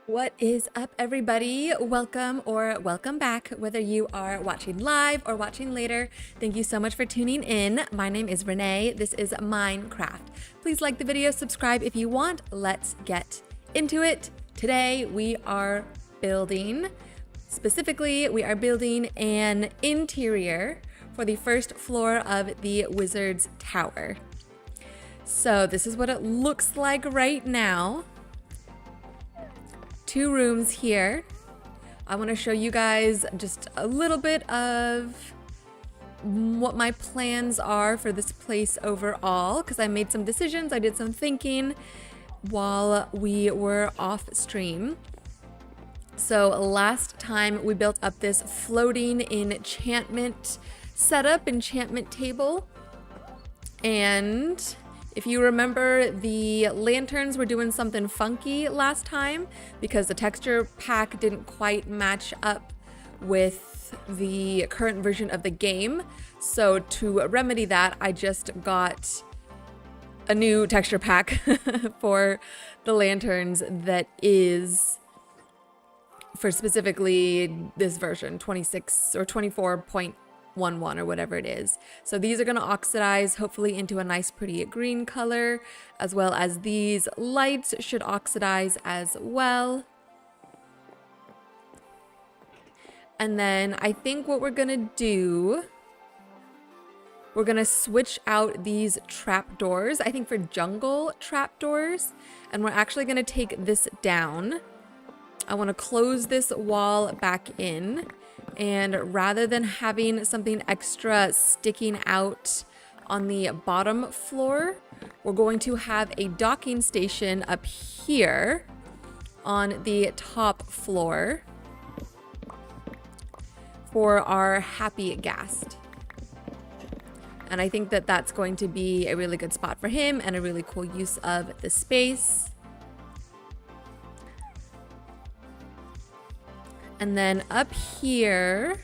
What is up, everybody? Welcome or welcome back, whether you are watching live or watching later. Thank you so much for tuning in. My name is Renee. This is Minecraft. Please like the video, subscribe if you want. Let's get into it. Today we are building, specifically we are building an interior for the first floor of the Wizard's Tower. So this is what it looks like right now. Two rooms here. I want to show you guys just a little bit of what my plans are for this place overall, because I made some decisions, I did some thinking while we were off stream. So last time we built up this floating enchantment setup, enchantment table, and if you remember, the lanterns were doing something funky last time because the texture pack didn't quite match up with the current version of the game. So to remedy that, I just got a new texture pack for the lanterns that is for specifically this version, 26 or 24.11 or whatever it is. So these are going to oxidize hopefully into a nice pretty green color, as well as these lights should oxidize as well. And then I think what we're going to do, we're going to switch out these trapdoors, I think for jungle trapdoors, and we're actually going to take this down. I want to close this wall back in. And rather than having something extra sticking out on the bottom floor, we're going to have a docking station up here on the top floor for our happy guest. And I think that that's going to be a really good spot for him and a really cool use of the space. And then up here,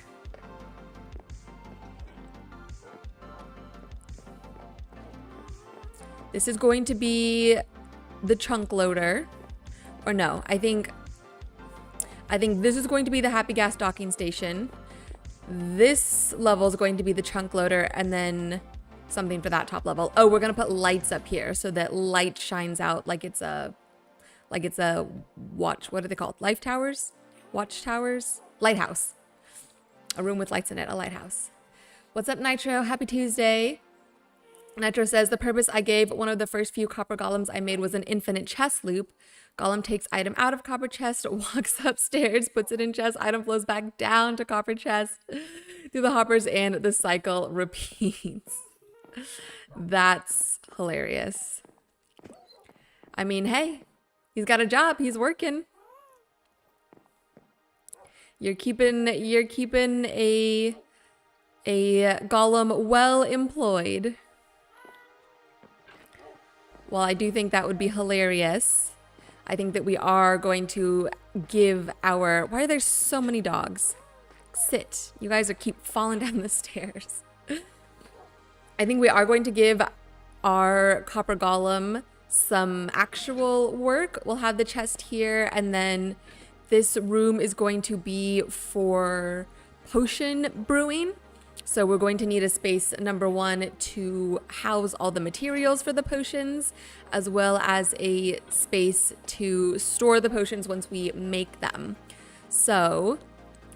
this is going to be the chunk loader. Or no, I think this is going to be the happy gas docking station. This level is going to be the chunk loader, and then something for that top level. Oh, we're gonna put lights up here so that light shines out like it's a watch. What are they called? Life towers? Watchtowers? Lighthouse. A room with lights in it, a lighthouse. What's up, Nitro? Happy Tuesday. Nitro says, the purpose I gave one of the first few copper golems I made was an infinite chest loop. Golem takes item out of copper chest, walks upstairs, puts it in chest, item flows back down to copper chest through the hoppers, and the cycle repeats. That's hilarious. I mean, hey, he's got a job, he's working. You're keeping a golem well employed. Well, I do think that would be hilarious. I think that we are going to give our... Why are there so many dogs? Sit. You guys keep falling down the stairs. I think we are going to give our copper golem some actual work. We'll have the chest here, and then this room is going to be for potion brewing. So we're going to need a space, number one, to house all the materials for the potions, as well as a space to store the potions once we make them. So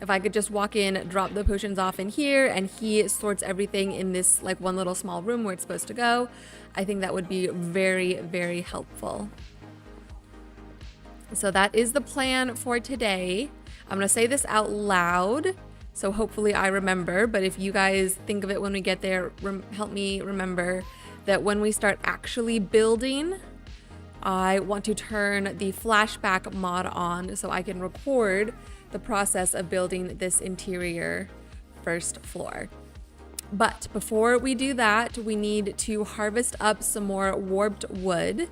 if I could just walk in, drop the potions off in here, and he sorts everything in this like one little small room where it's supposed to go, I think that would be very, very helpful. So that is the plan for today. I'm gonna say this out loud, so hopefully I remember, but if you guys think of it when we get there, help me remember that when we start actually building, I want to turn the flashback mod on so I can record the process of building this interior first floor. But before we do that, we need to harvest up some more warped wood.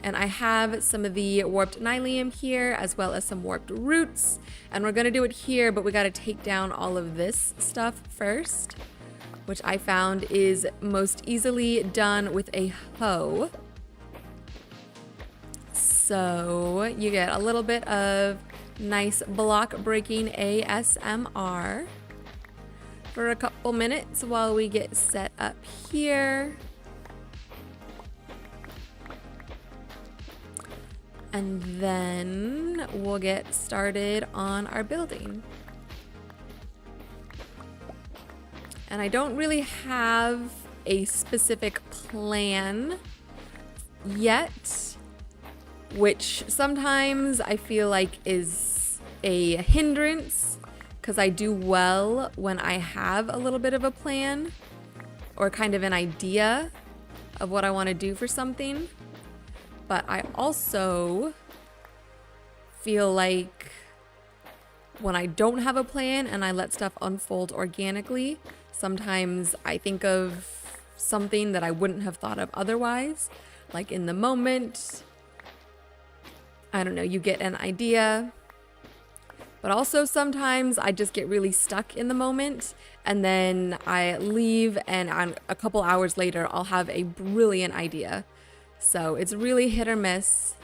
And I have some of the warped nylium here, as well as some warped roots. And we're gonna do it here, but we gotta take down all of this stuff first, which I found is most easily done with a hoe. So you get a little bit of nice block breaking ASMR for a couple minutes while we get set up here. And then we'll get started on our building. And I don't really have a specific plan yet, which sometimes I feel like is a hindrance because I do well when I have a little bit of a plan or kind of an idea of what I want to do for something. But I also feel like when I don't have a plan and I let stuff unfold organically, sometimes I think of something that I wouldn't have thought of otherwise. Like in the moment, I don't know, you get an idea. But also sometimes I just get really stuck in the moment and then I leave and a couple hours later I'll have a brilliant idea. So it's really hit or miss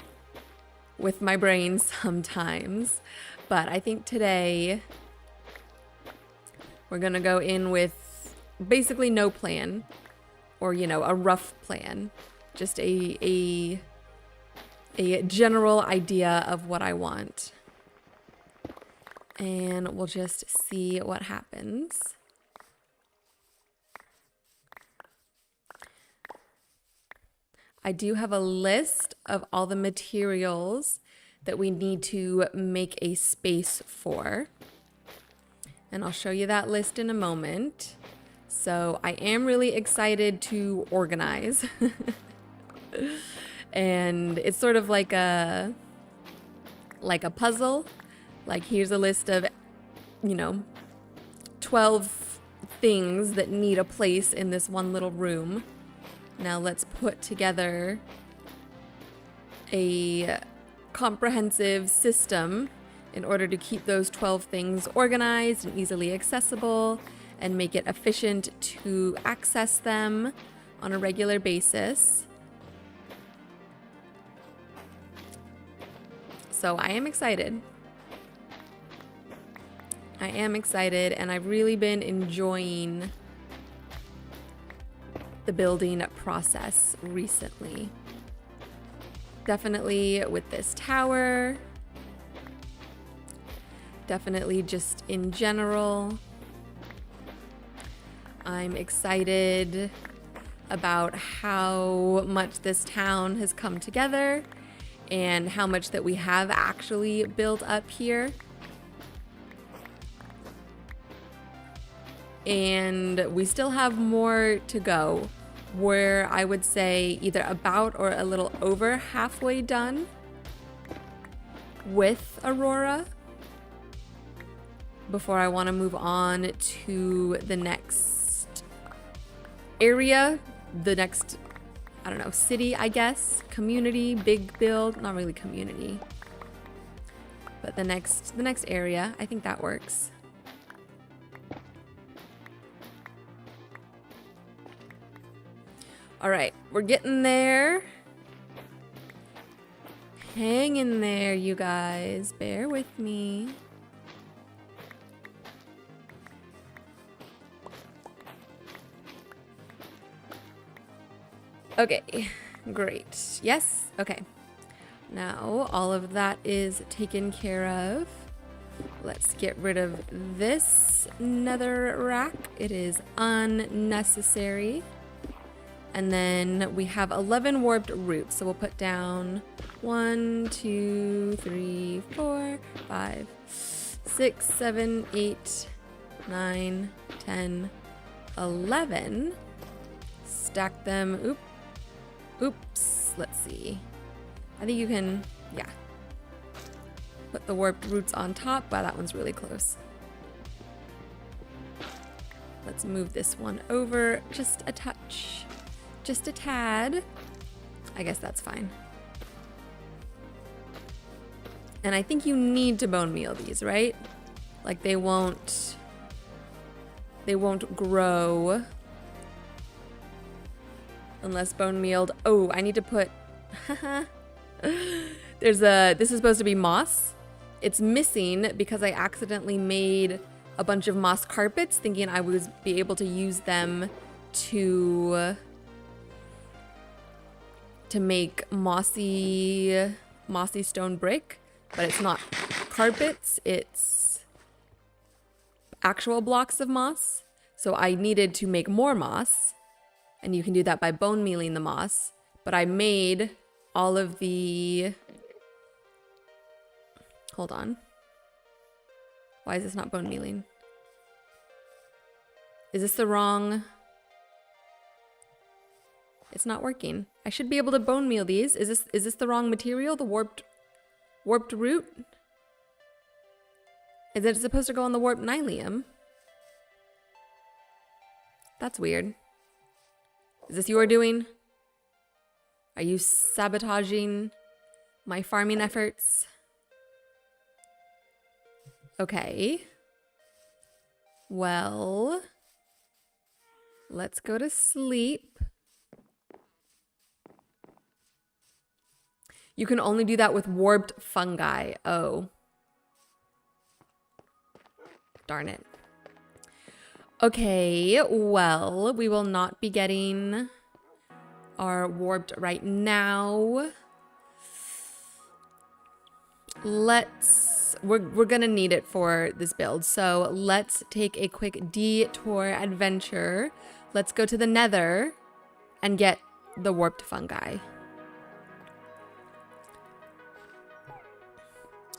with my brain sometimes. But I think today we're gonna go in with basically no plan or, you know, a rough plan. Just a general idea of what I want. And we'll just see what happens. I do have a list of all the materials that we need to make a space for. And I'll show you that list in a moment. So I am really excited to organize. And it's sort of like a puzzle. Like here's a list of, you know, 12 things that need a place in this one little room. Now let's put together a comprehensive system in order to keep those 12 things organized and easily accessible and make it efficient to access them on a regular basis. So I am excited. And I've really been enjoying the building process recently. Definitely with this tower. Definitely just in general. I'm excited about how much this town has come together and how much that we have actually built up here. And we still have more to go. We're, I would say, either about or a little over halfway done with Aurora before I want to move on to the next area, the next, I don't know, city, I guess, community, big build, not really community, but the next area. I think that works. All right, we're getting there. Hang in there, you guys. Bear with me. Okay, great. Yes, okay. Now all of that is taken care of. Let's get rid of this nether rack. It is unnecessary. And then we have 11 warped roots. So we'll put down 1, 2, 3, 4, 5, 6, 7, 8, 9, 10, 11. Stack them. Oops. Let's see. I think you can, yeah. Put the warped roots on top. Wow, that one's really close. Let's move this one over just a touch. Just a tad. I guess that's fine. And I think you need to bone meal these, right? Like they won't grow unless bone mealed. Oh, I need to put This is supposed to be moss. It's missing because I accidentally made a bunch of moss carpets thinking I would be able to use them to make mossy stone brick, but it's not carpets, it's actual blocks of moss. So I needed to make more moss, and you can do that by bone mealing the moss, but I made all of the, hold on. Why is this not bone mealing? Is this the wrong? It's not working. I should be able to bone meal these. Is this the wrong material? The warped root? Is it supposed to go on the warped nylium? That's weird. Is this your doing? Are you sabotaging my farming efforts? Okay. Well, let's go to sleep. You can only do that with warped fungi. Oh. Darn it. Okay, well, we will not be getting our warped right now. We're gonna need it for this build, so let's take a quick detour adventure. Let's go to the Nether and get the warped fungi.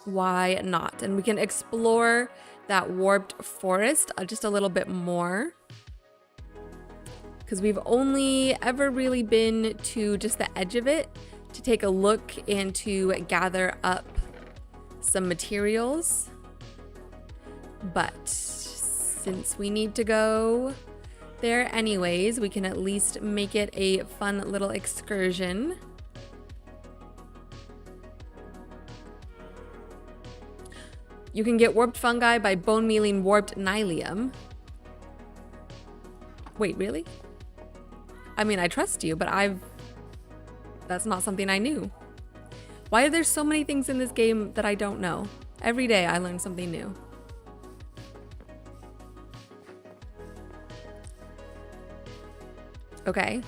Why not? And we can explore that warped forest just a little bit more, because we've only ever really been to just the edge of it to take a look and to gather up some materials. But since we need to go there anyways, we can at least make it a fun little excursion. You can get warped fungi by bone mealing warped nylium. Wait, really? I mean, I trust you, but that's not something I knew. Why are there so many things in this game that I don't know? Every day I learn something new. Okay.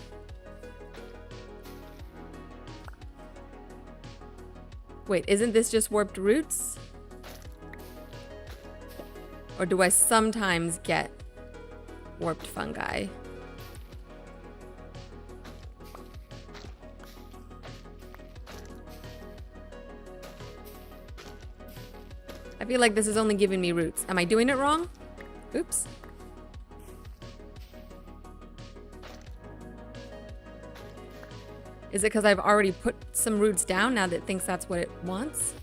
Wait, isn't this just warped roots? Or do I sometimes get warped fungi? I feel like this is only giving me roots. Am I doing it wrong? Oops. Is it because I've already put some roots down now that it thinks that's what it wants?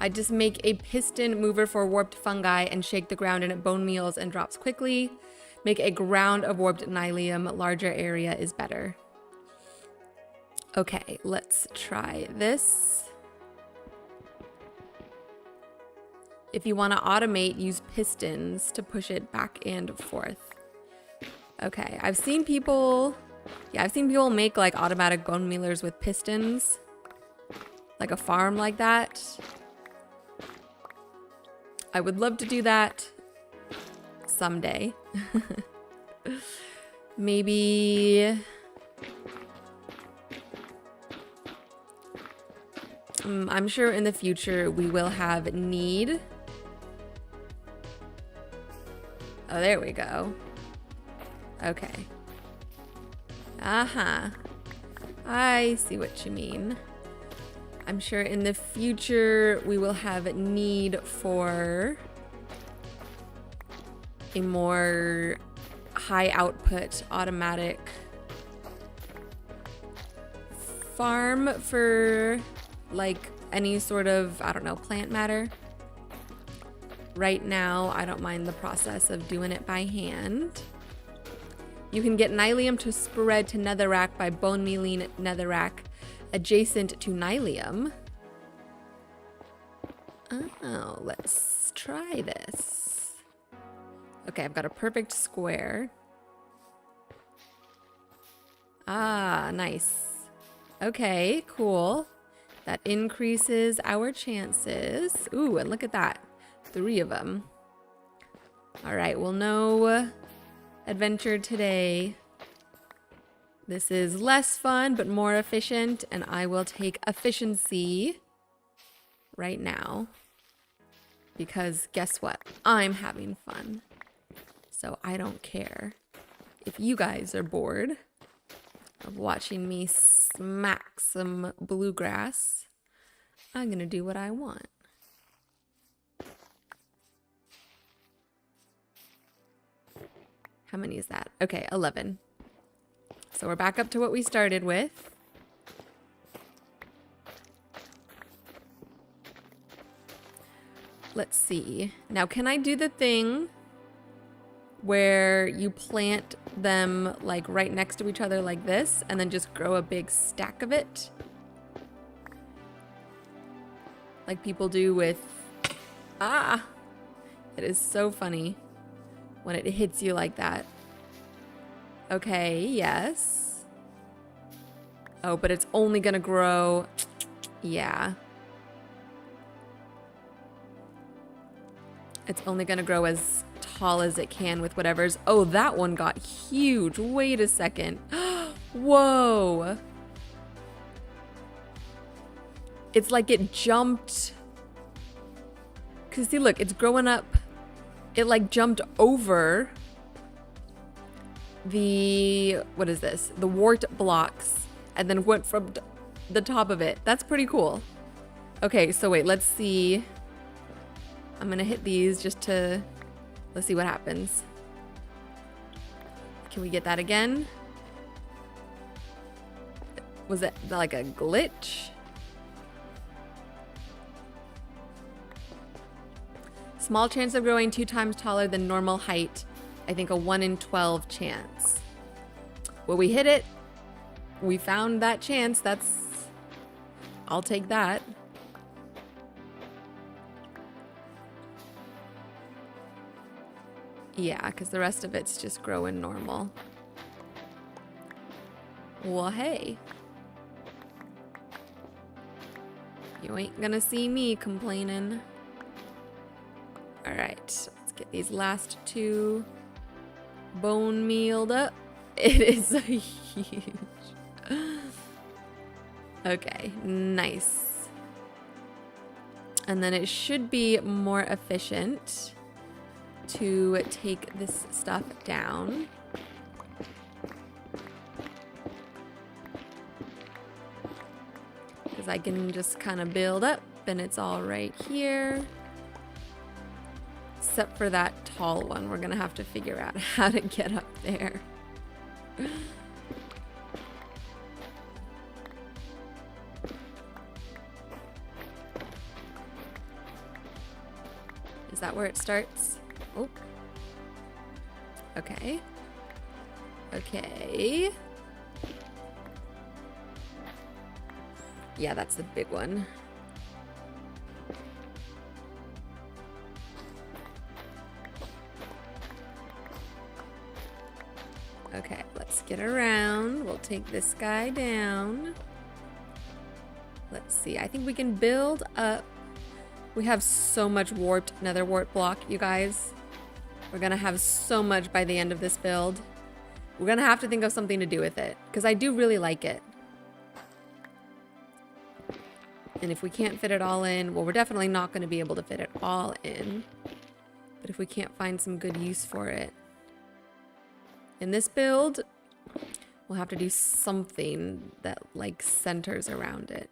I just make a piston mover for warped fungi and shake the ground and it bone meals and drops quickly. Make a ground of warped nylium. Larger area is better. Okay, let's try this. If you want to automate, use pistons to push it back and forth. Okay, I've seen people make like automatic bone mealers with pistons. Like a farm like that. I would love to do that someday. Maybe I'm sure in the future we will have need. Oh, there we go. Okay. Uh-huh. I see what you mean. I'm sure in the future we will have need for a more high output automatic farm for like any sort of, I don't know, plant matter. Right now, I don't mind the process of doing it by hand. You can get nylium to spread to netherrack by bone mealing netherrack adjacent to nylium. Oh, let's try this. Okay, I've got a perfect square. Ah, nice. Okay, cool. That increases our chances. Ooh, and look at that. 3 of them. All right, well, no adventure today. This is less fun, but more efficient, and I will take efficiency right now. Because guess what? I'm having fun. So I don't care if you guys are bored of watching me smack some bluegrass. I'm gonna do what I want. How many is that? Okay, 11. So we're back up to what we started with. Let's see. Now, can I do the thing where you plant them like right next to each other like this and then just grow a big stack of it? Like people do with... Ah! It is so funny when it hits you like that. Okay, yes. Oh, but it's only gonna grow... Yeah. It's only gonna grow as tall as it can with whatever's... Oh, that one got huge. Wait a second. Whoa. It's like it jumped. Cause see, look, it's growing up. It like jumped over the, what is this? The wart blocks and then went from the top of it. That's pretty cool. Okay, so wait, let's see. I'm gonna hit these just to, let's see what happens. Can we get that again? Was it like a glitch? Small chance of growing 2 times taller than normal height. I think a 1 in 12 chance. Well, we hit it. We found that chance. I'll take that. Yeah, because the rest of it's just growing normal. Well, hey. You ain't gonna see me complaining. All right, let's get these last 2 bone mealed up. It is huge. Okay, nice. And then it should be more efficient to take this stuff down. Because I can just kind of build up and it's all right here. Except for that tall one, we're gonna have to figure out how to get up there. Is that where it starts? Oh. Okay. Okay. Yeah, that's the big one. Okay, let's get around. We'll take this guy down. Let's see. I think we can build up. We have so much warped nether wart block, you guys. We're gonna have so much by the end of this build. We're gonna have to think of something to do with it, because I do really like it. And if we can't fit it all in, well, we're definitely not gonna be able to fit it all in. But if we can't find some good use for it, in this build, we'll have to do something that like centers around it.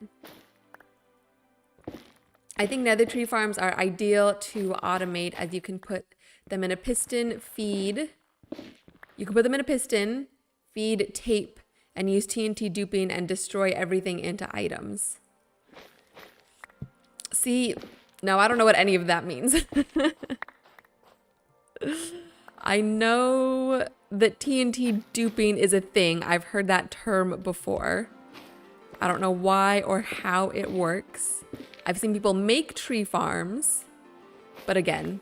I think nether tree farms are ideal to automate, as you can put them in a piston, feed. You can put them in a piston, feed, tape, and use TNT duping and destroy everything into items. See, no, I don't know what any of that means. I know that TNT duping is a thing. I've heard that term before. I don't know why or how it works. I've seen people make tree farms, but again,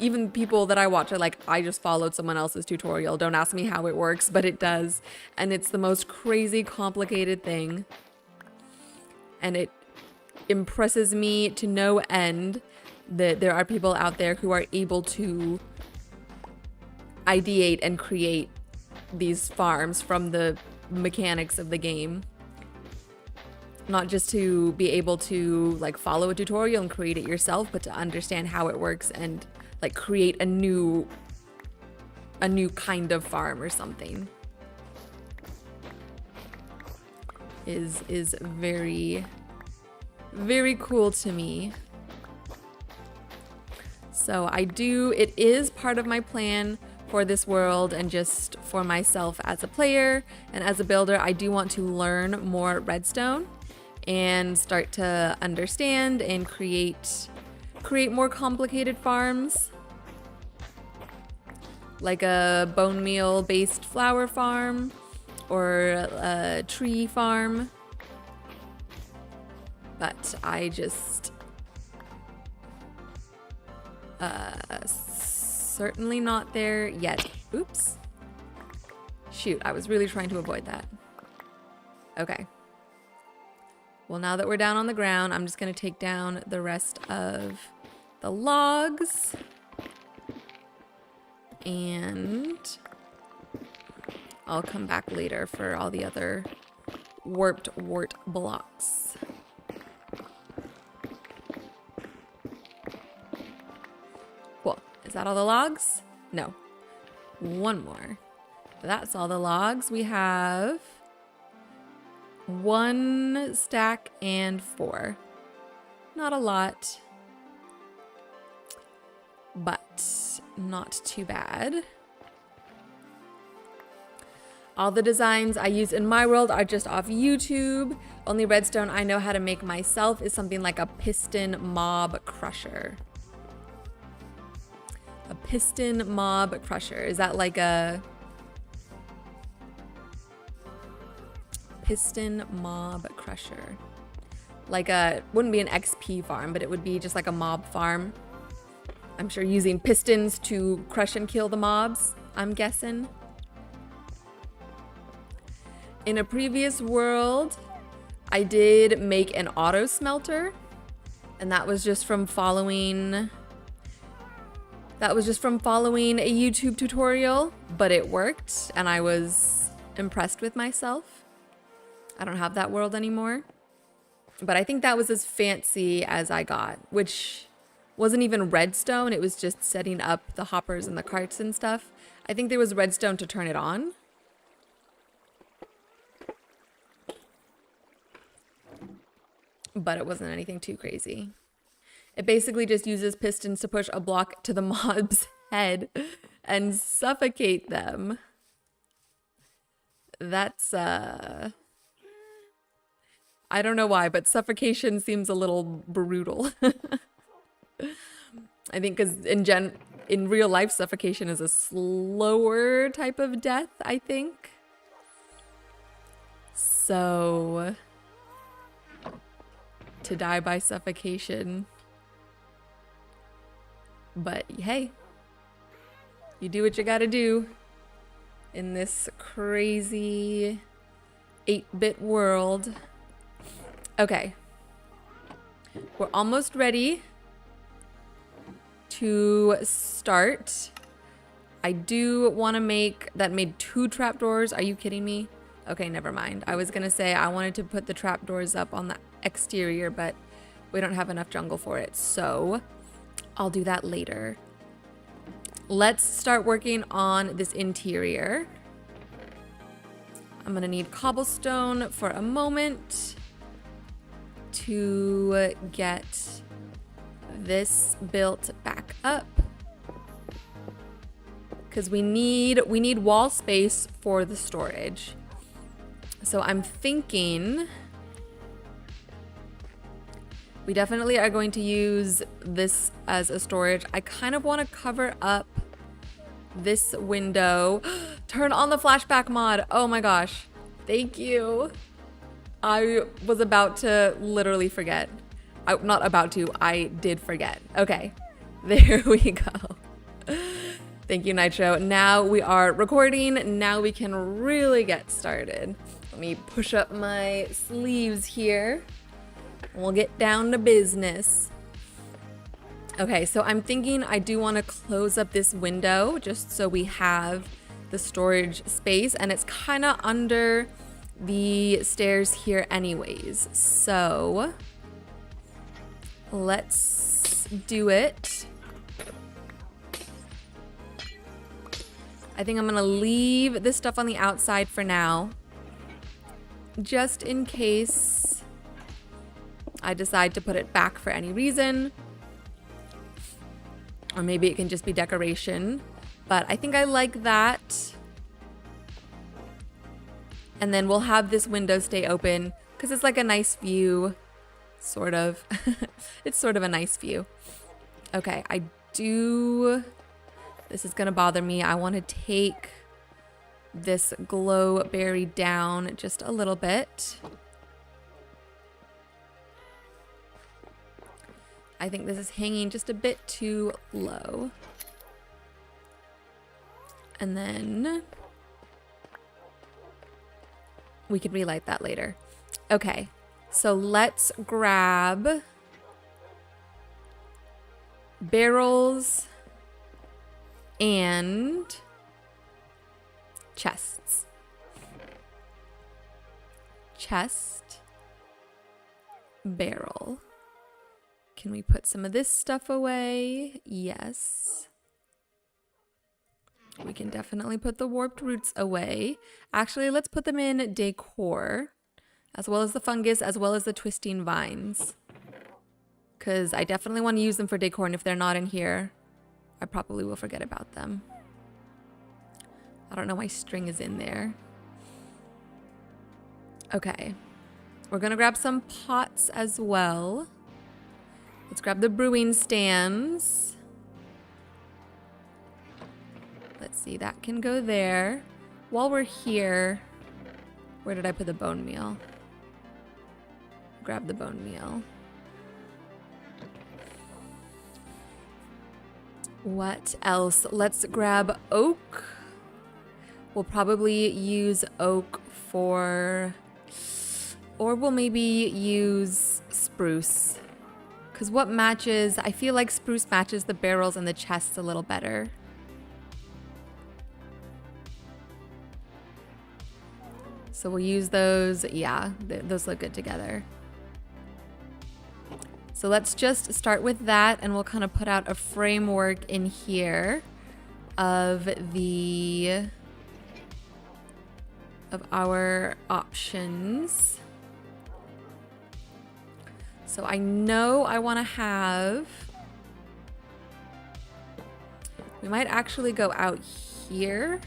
even people that I watch are like, I just followed someone else's tutorial. Don't ask me how it works, but it does. And it's the most crazy, complicated thing. And it impresses me to no end that there are people out there who are able to ideate and create these farms from the mechanics of the game. Not just to be able to like follow a tutorial and create it yourself, but to understand how it works and like create a new kind of farm or something is very, very cool to me. So it is part of my plan for this world and just for myself as a player and as a builder. I do want to learn more redstone and start to understand and create more complicated farms, like a bone meal based flower farm or a tree farm. But I just certainly not there yet. Oops. Shoot, I was really trying to avoid that. Okay. Well, now that we're down on the ground, I'm just gonna take down the rest of the logs. And I'll come back later for all the other warped wart blocks. Cool. Is that all the logs? No. One more. That's all the logs. We have 1 stack and 4. Not a lot, but not too bad. All the designs I use in my world are just off YouTube. Only redstone I know how to make myself is something like a piston mob crusher. A piston mob crusher. Is that like a piston mob crusher? Like wouldn't be an XP farm, but it would be just like a mob farm. I'm sure using pistons to crush and kill the mobs, I'm guessing. In a previous world, I did make an auto smelter, and that was just from following a YouTube tutorial, but it worked and I was impressed with myself. I don't have that world anymore, but I think that was as fancy as I got, which wasn't even redstone. It was just setting up the hoppers and the carts and stuff. I think there was redstone to turn it on. But it wasn't anything too crazy. It basically just uses pistons to push a block to the mob's head and suffocate them. That's, I don't know why, but suffocation seems a little brutal. I think because in real life, suffocation is a slower type of death, I think. So to die by suffocation. But hey, you do what you gotta do in this crazy 8-bit world. Okay. We're almost ready to start. I do want to make that made 2 trapdoors. Are you kidding me? Okay, never mind. I was gonna say I wanted to put the trapdoors up on the exterior, but we don't have enough jungle for it, so I'll do that later. Let's start working on this interior. I'm gonna need cobblestone for a moment to get this built back up, because we need wall space for the storage. So I'm thinking we definitely are going to use this as a storage. I kind of want to cover up this window. Turn on the flashback mod. Oh my gosh. Thank you. I was about to literally forget. Not about to, I did forget. Okay, there we go. Thank you, Nitro. Now we are recording. Now we can really get started. Let me push up my sleeves here. We'll get down to business. Okay, so I'm thinking I do want to close up this window just so we have the storage space, and it's kind of under the stairs here anyways. So let's do it. I think I'm gonna leave this stuff on the outside for now, just in case I decide to put it back for any reason. Or maybe it can just be decoration. But I think I like that. And then we'll have this window stay open because it's like a nice view, sort of. It's sort of a nice view. Okay, this is gonna bother me. I want to take this glow berry down just a little bit. I think this is hanging just a bit too low. And then we can relight that later. Okay, so let's grab barrels and chests. Chest, barrel. Can we put some of this stuff away? Yes. We can definitely put the warped roots away. Actually, let's put them in decor, as well as the fungus, as well as the twisting vines. Because I definitely want to use them for decor, and if they're not in here, I probably will forget about them. I don't know why string is in there. Okay. We're going to grab some pots as well. Let's grab the brewing stands. Let's see, that can go there. While we're here, where did I put the bone meal? Grab the bone meal. What else? Let's grab oak. We'll probably use oak for, or we'll maybe use spruce. Because what matches, I feel like spruce matches the barrels and the chests a little better. So we'll use those. Yeah, those look good together. So let's just start with that, and we'll kind of put out a framework in here of our options. So I know I want to have, we might actually go out here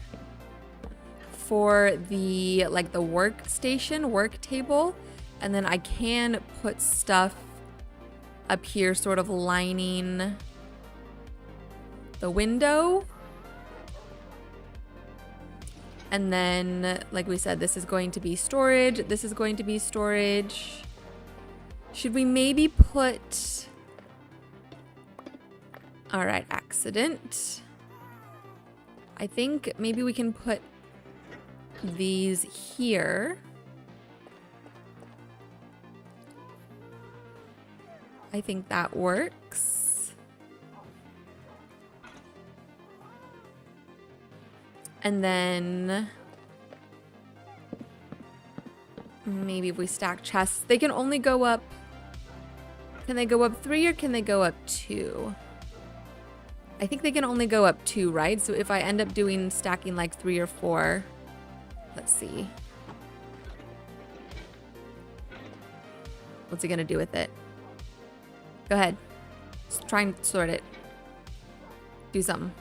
for the workstation, work table, and then I can put stuff up here sort of lining the window. And then, like we said, this is going to be storage. This is going to be storage. Should we maybe put, all right, accident. I think maybe we can put these here. I think that works. And then maybe if we stack chests, they can only go up. Can they go up 3 or can they go up 2? I think they can only go up 2, right? So if I end up stacking like 3 or 4, let's see. What's he gonna do with it? Go ahead. Just try and sort it. Do something.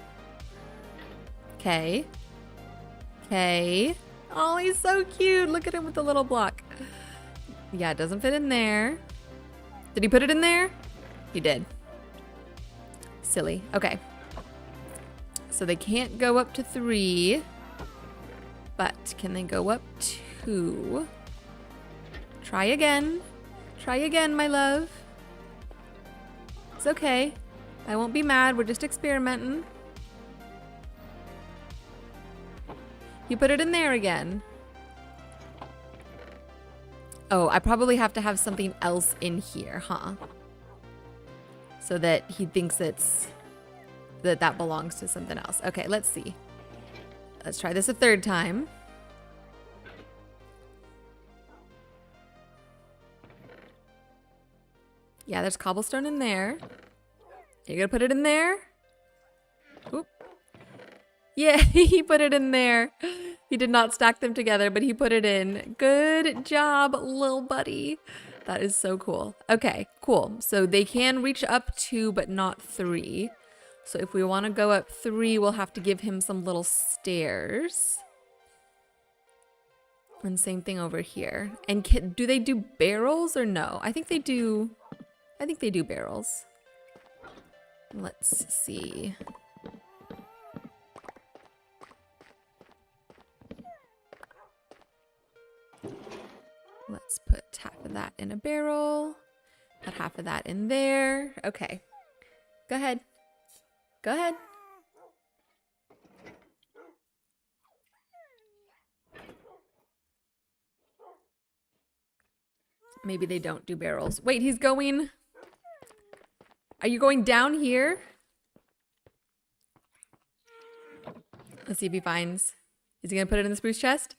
Okay. Okay. Oh, he's so cute. Look at him with the little block. Yeah, it doesn't fit in there. Did he put it in there? He did. Silly. Okay. So they can't go up to 3. But can they go up 2? Try again. Try again, my love. It's okay. I won't be mad. We're just experimenting. He put it in there again. Oh, I probably have to have something else in here, huh? So that he thinks that belongs to something else. Okay, let's see. Let's try this a third time. Yeah, there's cobblestone in there. You're gonna put it in there? Oop. Yeah, he put it in there. He did not stack them together, but he put it in. Good job, little buddy. That is so cool. Okay, cool. So they can reach up 2, but not 3. So if we want to go up 3, we'll have to give him some little stairs. And same thing over here. And do they do barrels or no? I think they do. I think they do barrels. Let's see. Let's put half of that in a barrel. Put half of that in there. Okay. Go ahead. Go ahead. Maybe they don't do barrels. Wait, he's going... Are you going down here? Let's see if he finds... Is he gonna put it in the spruce chest?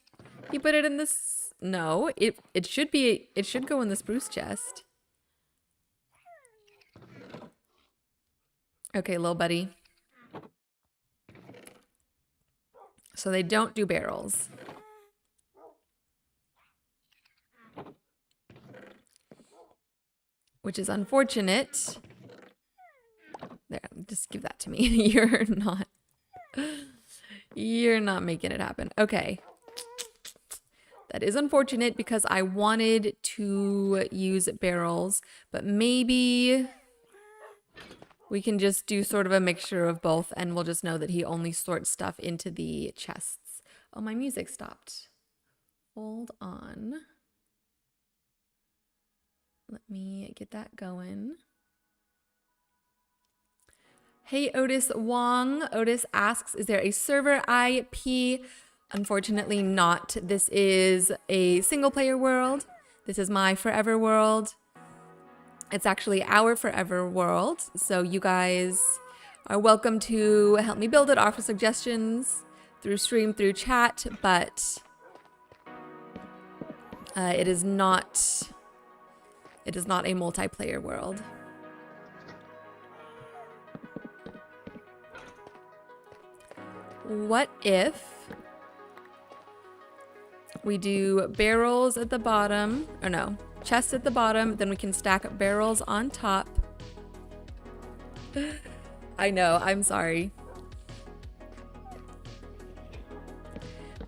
He put it in this... No, it should be... It should go in the spruce chest. Okay, little buddy. So they don't do barrels. Which is unfortunate. There, just give that to me. You're not making it happen. Okay. That is unfortunate because I wanted to use barrels, but maybe we can just do sort of a mixture of both and we'll just know that he only sorts stuff into the chests. Oh, my music stopped. Hold on. Let me get that going. Hey, Otis Wong. Otis asks, is there a server IP? Unfortunately not. This is a single player world. This is my forever world. It's actually our forever world. So you guys are welcome to help me build it, offer suggestions through stream, through chat, but it is not a multiplayer world. What if we do barrels at the bottom, or no, chests at the bottom, then we can stack barrels on top. I know, I'm sorry.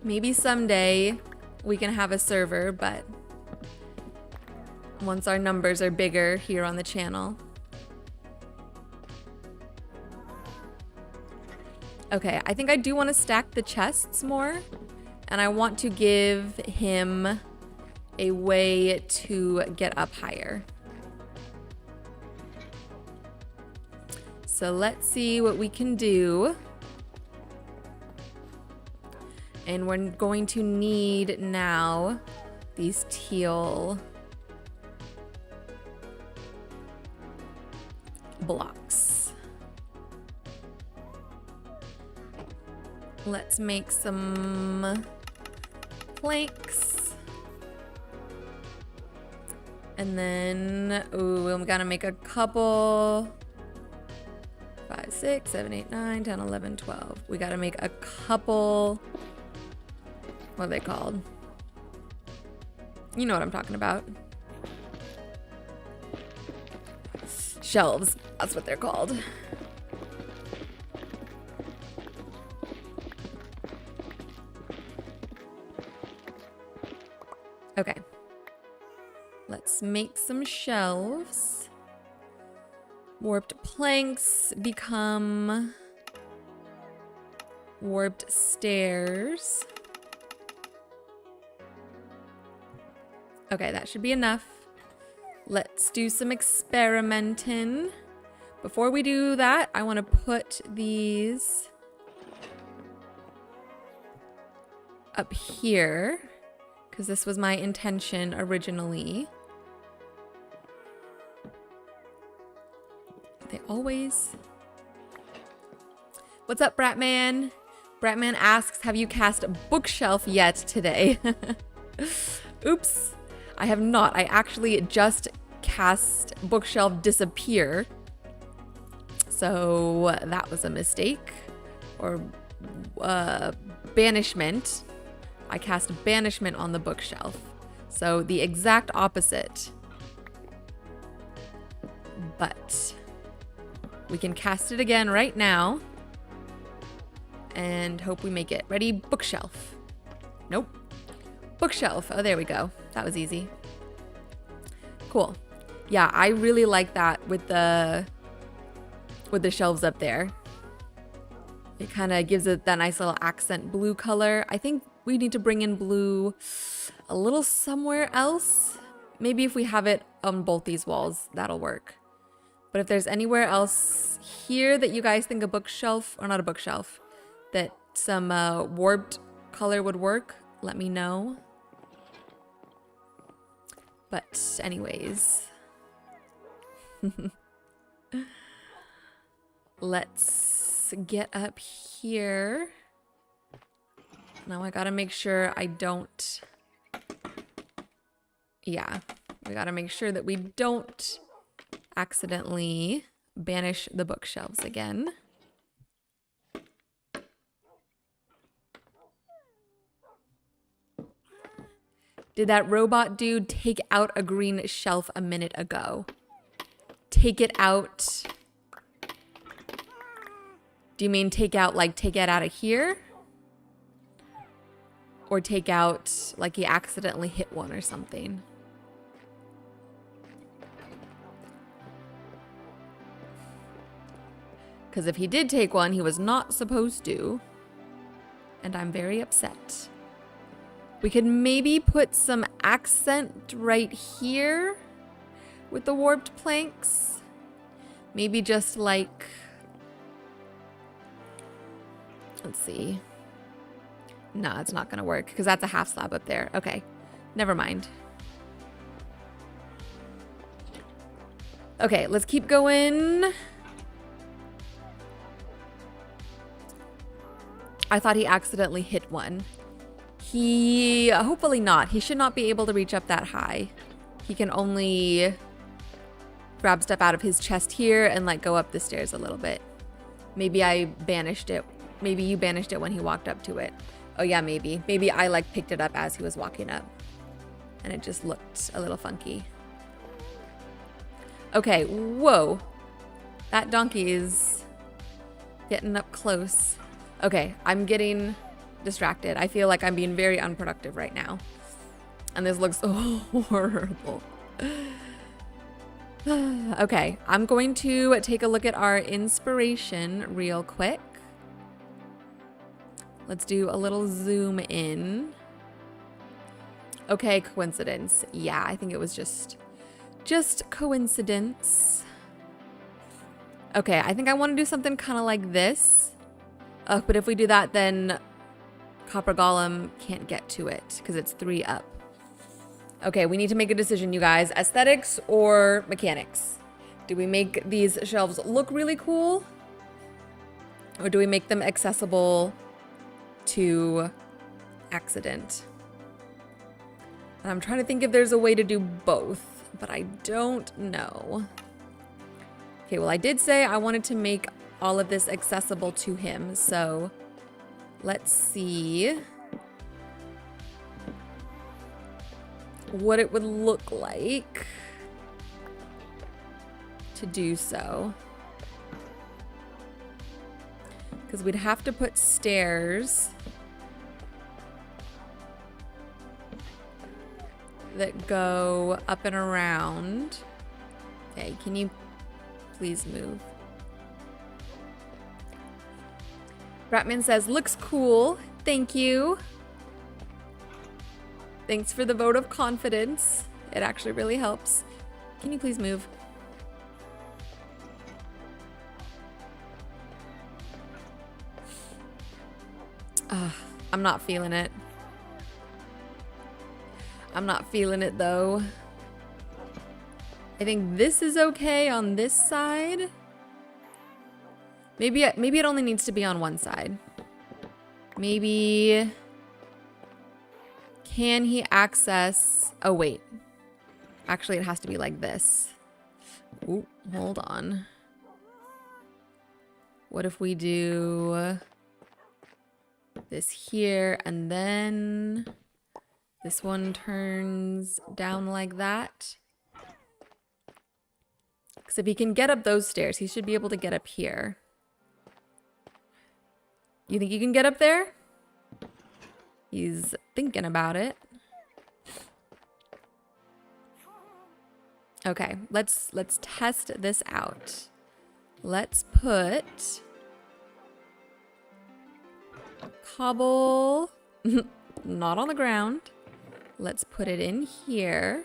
Maybe someday we can have a server, but once our numbers are bigger here on the channel. Okay, I think I do want to stack the chests more, and I want to give him a way to get up higher. So let's see what we can do. And we're going to need now these teal blocks. Let's make some planks. And then, ooh, I'm gonna make a couple. 5, 6, 7, 8, 9, 10, 11, 12. We gotta make a couple. What are they called? You know what I'm talking about. Shelves. That's what they're called. Okay. Let's make some shelves. Warped planks become warped stairs. Okay, that should be enough. Let's do some experimenting. Before we do that, I want to put these up here, because this was my intention originally. They always... What's up, Bratman? Bratman asks, have you cast bookshelf yet today? Oops, I have not. I actually just cast bookshelf disappear. So that was a mistake. Or banishment. I cast banishment on the bookshelf. So the exact opposite. But we can cast it again right now. And hope we make it. Ready? Bookshelf. Nope. Bookshelf. Oh, there we go. That was easy. Cool. Yeah, I really like that with the shelves up there. It kind of gives it that nice little accent blue color. I think we need to bring in blue a little somewhere else. Maybe if we have it on both these walls, that'll work. But if there's anywhere else here that you guys think a bookshelf, or not a bookshelf, that some warped color would work, let me know. But anyways, let's get up here. Now I gotta make sure I don't, yeah, we gotta make sure that we don't accidentally banish the bookshelves again. Did that robot dude take out a green shelf a minute ago? Take it out. Do you mean take out, like take it out of here? Or take out, like he accidentally hit one or something? Because if he did take one, he was not supposed to. And I'm very upset. We could maybe put some accent right here with the warped planks. Maybe just like, let's see. No, it's not gonna work because that's a half slab up there. Okay, never mind. Okay, let's keep going. I thought he accidentally hit one. He, hopefully not. He should not be able to reach up that high. He can only grab stuff out of his chest here and like go up the stairs a little bit. Maybe I banished it. Maybe you banished it when he walked up to it. Oh yeah, maybe. Maybe I like picked it up as he was walking up. And it just looked a little funky. Okay, whoa. That donkey is getting up close. Okay, I'm getting distracted. I feel like I'm being very unproductive right now. And this looks horrible. Okay, I'm going to take a look at our inspiration real quick. Let's do a little zoom in. Okay, coincidence. Yeah, I think it was just coincidence. Okay, I think I want to do something kind of like this. But if we do that, then Copper Golem can't get to it because it's 3 up. Okay, we need to make a decision, you guys. Aesthetics or mechanics? Do we make these shelves look really cool? Or do we make them accessible to accident? And I'm trying to think if there's a way to do both, but I don't know. Okay, well, I did say I wanted to make all of this accessible to him, so let's see what it would look like to do so. Because we'd have to put stairs that go up and around. Okay, can you please move? Bratman says, looks cool. Thank you. Thanks for the vote of confidence. It actually really helps. Can you please move? I'm not feeling it. I'm not feeling it though. I think this is okay on this side. Maybe it only needs to be on one side. Maybe, can he access, oh wait. Actually, it has to be like this. Ooh, hold on. What if we do this here and then this one turns down like that? Because if he can get up those stairs, he should be able to get up here. You think you can get up there? He's thinking about it. Okay, let's test this out. Let's put cobble, not on the ground. Let's put it in here.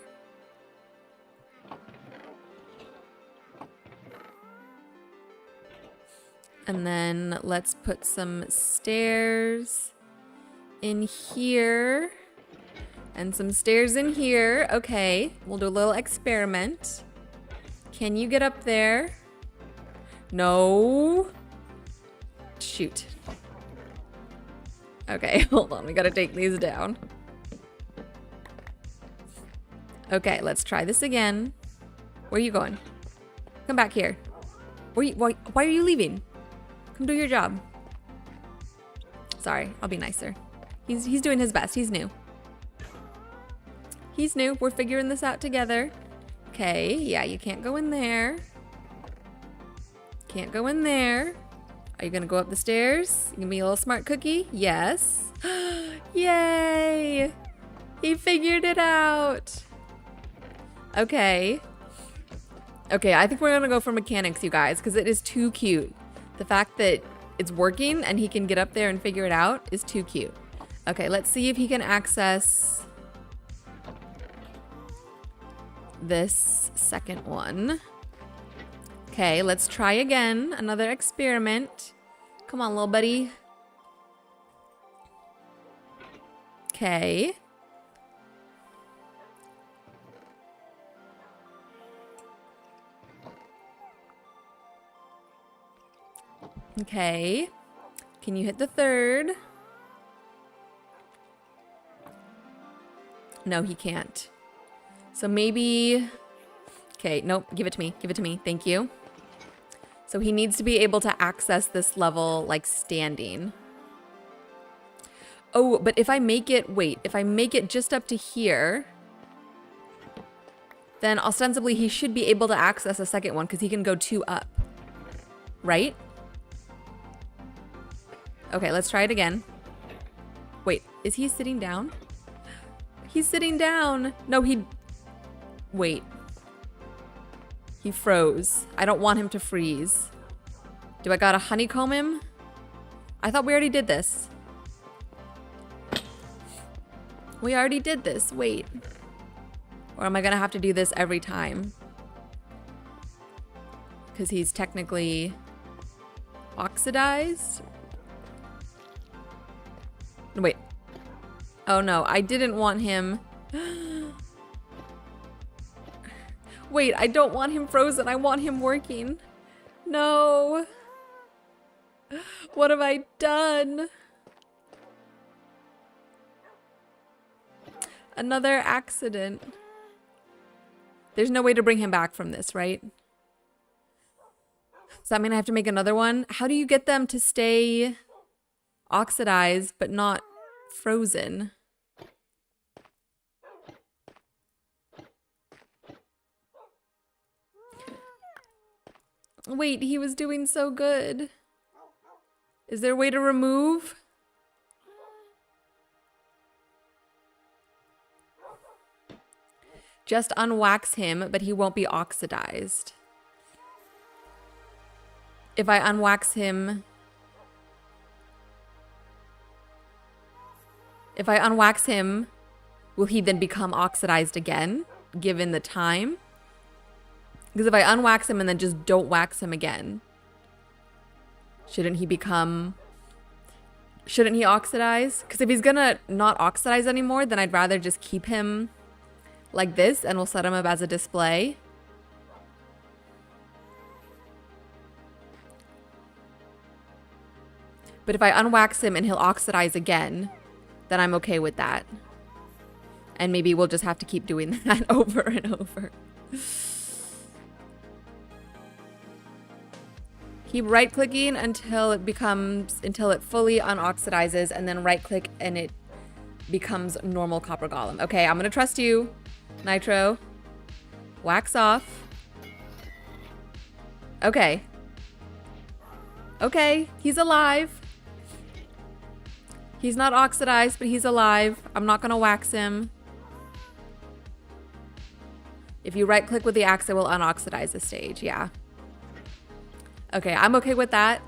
And then let's put some stairs in here. And some stairs in here. Okay, we'll do a little experiment. Can you get up there? No. Shoot. Okay, hold on. We gotta take these down. Okay, let's try this again. Where are you going? Come back here. Why are you leaving? Come do your job. Sorry, I'll be nicer. He's doing his best. He's new. He's new. We're figuring this out together. Okay, yeah, you can't go in there. Can't go in there. Are you gonna go up the stairs? You gonna be a little smart cookie? Yes. Yay! He figured it out. Okay. Okay, I think we're gonna go for mechanics, you guys, because it is too cute. The fact that it's working and he can get up there and figure it out is too cute. Okay, let's see if he can access this second one. Okay, let's try again. Another experiment. Come on, little buddy. Okay. Okay. Can you hit the third? No, he can't. So maybe... Okay, nope, give it to me. Give it to me. Thank you. So he needs to be able to access this level, like, standing. Oh, but if I make it... Wait, if I make it just up to here... Then ostensibly he should be able to access a second one because he can go 2 up. Right? Okay, let's try it again. Wait, is he sitting down? He's sitting down. No, he... Wait. He froze. I don't want him to freeze. Do I gotta honeycomb him? I thought we already did this. We already did this. Wait. Or am I gonna have to do this every time? Because he's technically oxidized? Wait. Oh no, I didn't want him. Wait, I don't want him frozen. I want him working. No. What have I done? Another accident. There's no way to bring him back from this, right? Does that mean I have to make another one? How do you get them to stay oxidized but not frozen? Wait, he was doing so good. Is there a way to remove? Just unwax him, but he won't be oxidized. If I unwax him... If I unwax him, will he then become oxidized again, given the time? Because if I unwax him and then just don't wax him again, shouldn't he oxidize? Because if he's gonna not oxidize anymore, then I'd rather just keep him like this, and we'll set him up as a display. But if I unwax him and he'll oxidize again, then I'm okay with that. And maybe we'll just have to keep doing that over and over. Keep right clicking until it fully unoxidizes, and then right click and it becomes normal Copper Golem. Okay, I'm gonna trust you, Nitro. Wax off. Okay. Okay, he's alive. He's not oxidized, but he's alive. I'm not gonna wax him. If you right click with the axe, it will unoxidize the stage, yeah. Okay, I'm okay with that.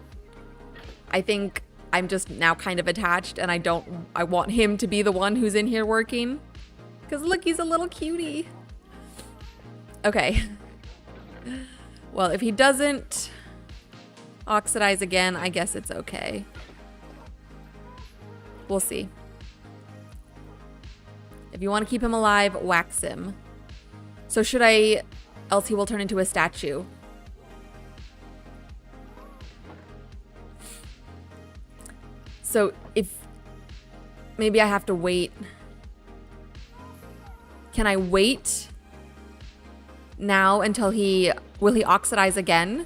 I think I'm just now kind of attached, and I want him to be the one who's in here working. Because look, he's a little cutie. Okay. Well, if he doesn't oxidize again, I guess it's okay. We'll see. If you want to keep him alive, wax him. So should I, else he will turn into a statue. So if, maybe I have to wait. Can I wait now until will he oxidize again?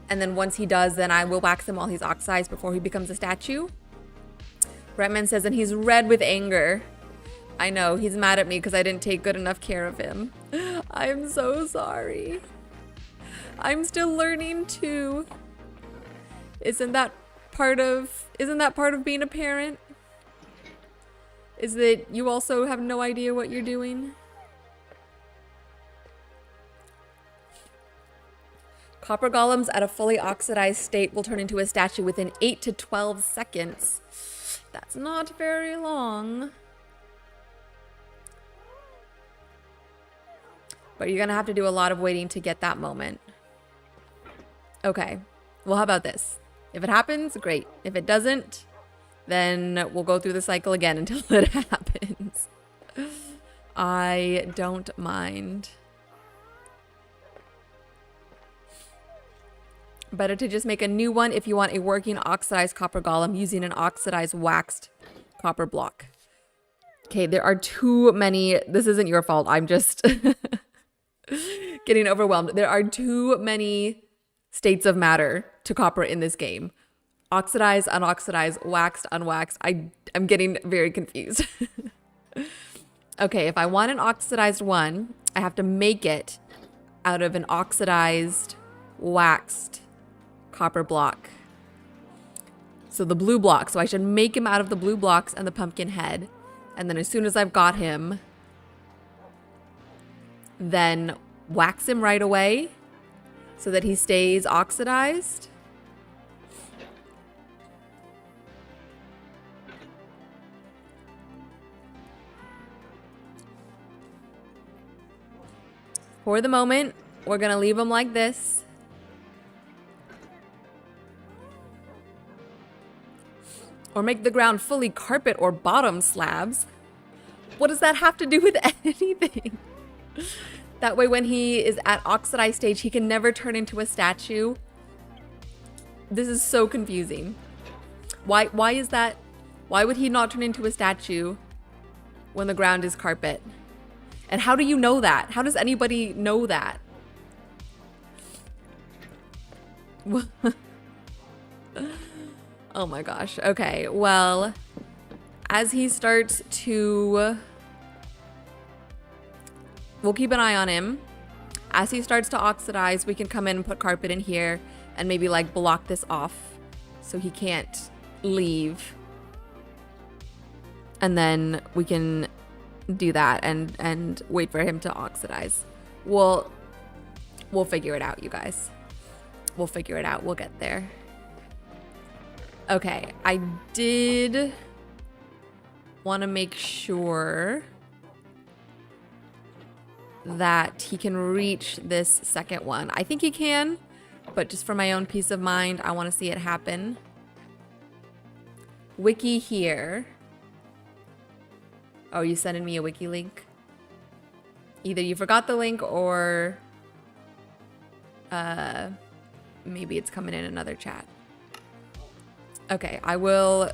And then once he does, then I will wax him while he's oxidized before he becomes a statue? Bretman says, and he's red with anger. I know, he's mad at me because I didn't take good enough care of him. I'm so sorry. I'm still learning too. Isn't that part of being a parent? Is that you also have no idea what you're doing? Copper golems at a fully oxidized state will turn into a statue within 8 to 12 seconds. That's not very long. But you're gonna have to do a lot of waiting to get that moment. Okay, well, how about this? If it happens, great. If it doesn't, then we'll go through the cycle again until it happens. I don't mind. Better to just make a new one if you want a working oxidized copper golem using an oxidized waxed copper block. Okay, there are too many. This isn't your fault. I'm just getting overwhelmed. There are too many states of matter to copper in this game. Oxidized, unoxidized, waxed, unwaxed. I'm getting very confused. Okay, if I want an oxidized one, I have to make it out of an oxidized, waxed copper block. So the blue block. So I should make him out of the blue blocks and the pumpkin head. And then as soon as I've got him, then wax him right away so that he stays oxidized. For the moment, we're gonna leave him like this. Or make the ground fully carpet or bottom slabs. What does that have to do with anything? That way when he is at oxidized stage, he can never turn into a statue. This is so confusing. Why is that? Why would he not turn into a statue when the ground is carpet? And how do you know that? How does anybody know that? Oh my gosh. Okay, well, as he starts to... We'll keep an eye on him. As he starts to oxidize, we can come in and put carpet in here and maybe like block this off so he can't leave. And then we can do that and wait for him to oxidize. We'll figure it out, you guys. We'll figure it out. We'll get there. Okay, I did want to make sure that he can reach this second one. I think he can, but just for my own peace of mind, I want to see it happen. Wiki here. Oh, you sending me a wiki link? Either you forgot the link or maybe it's coming in another chat. Okay, I will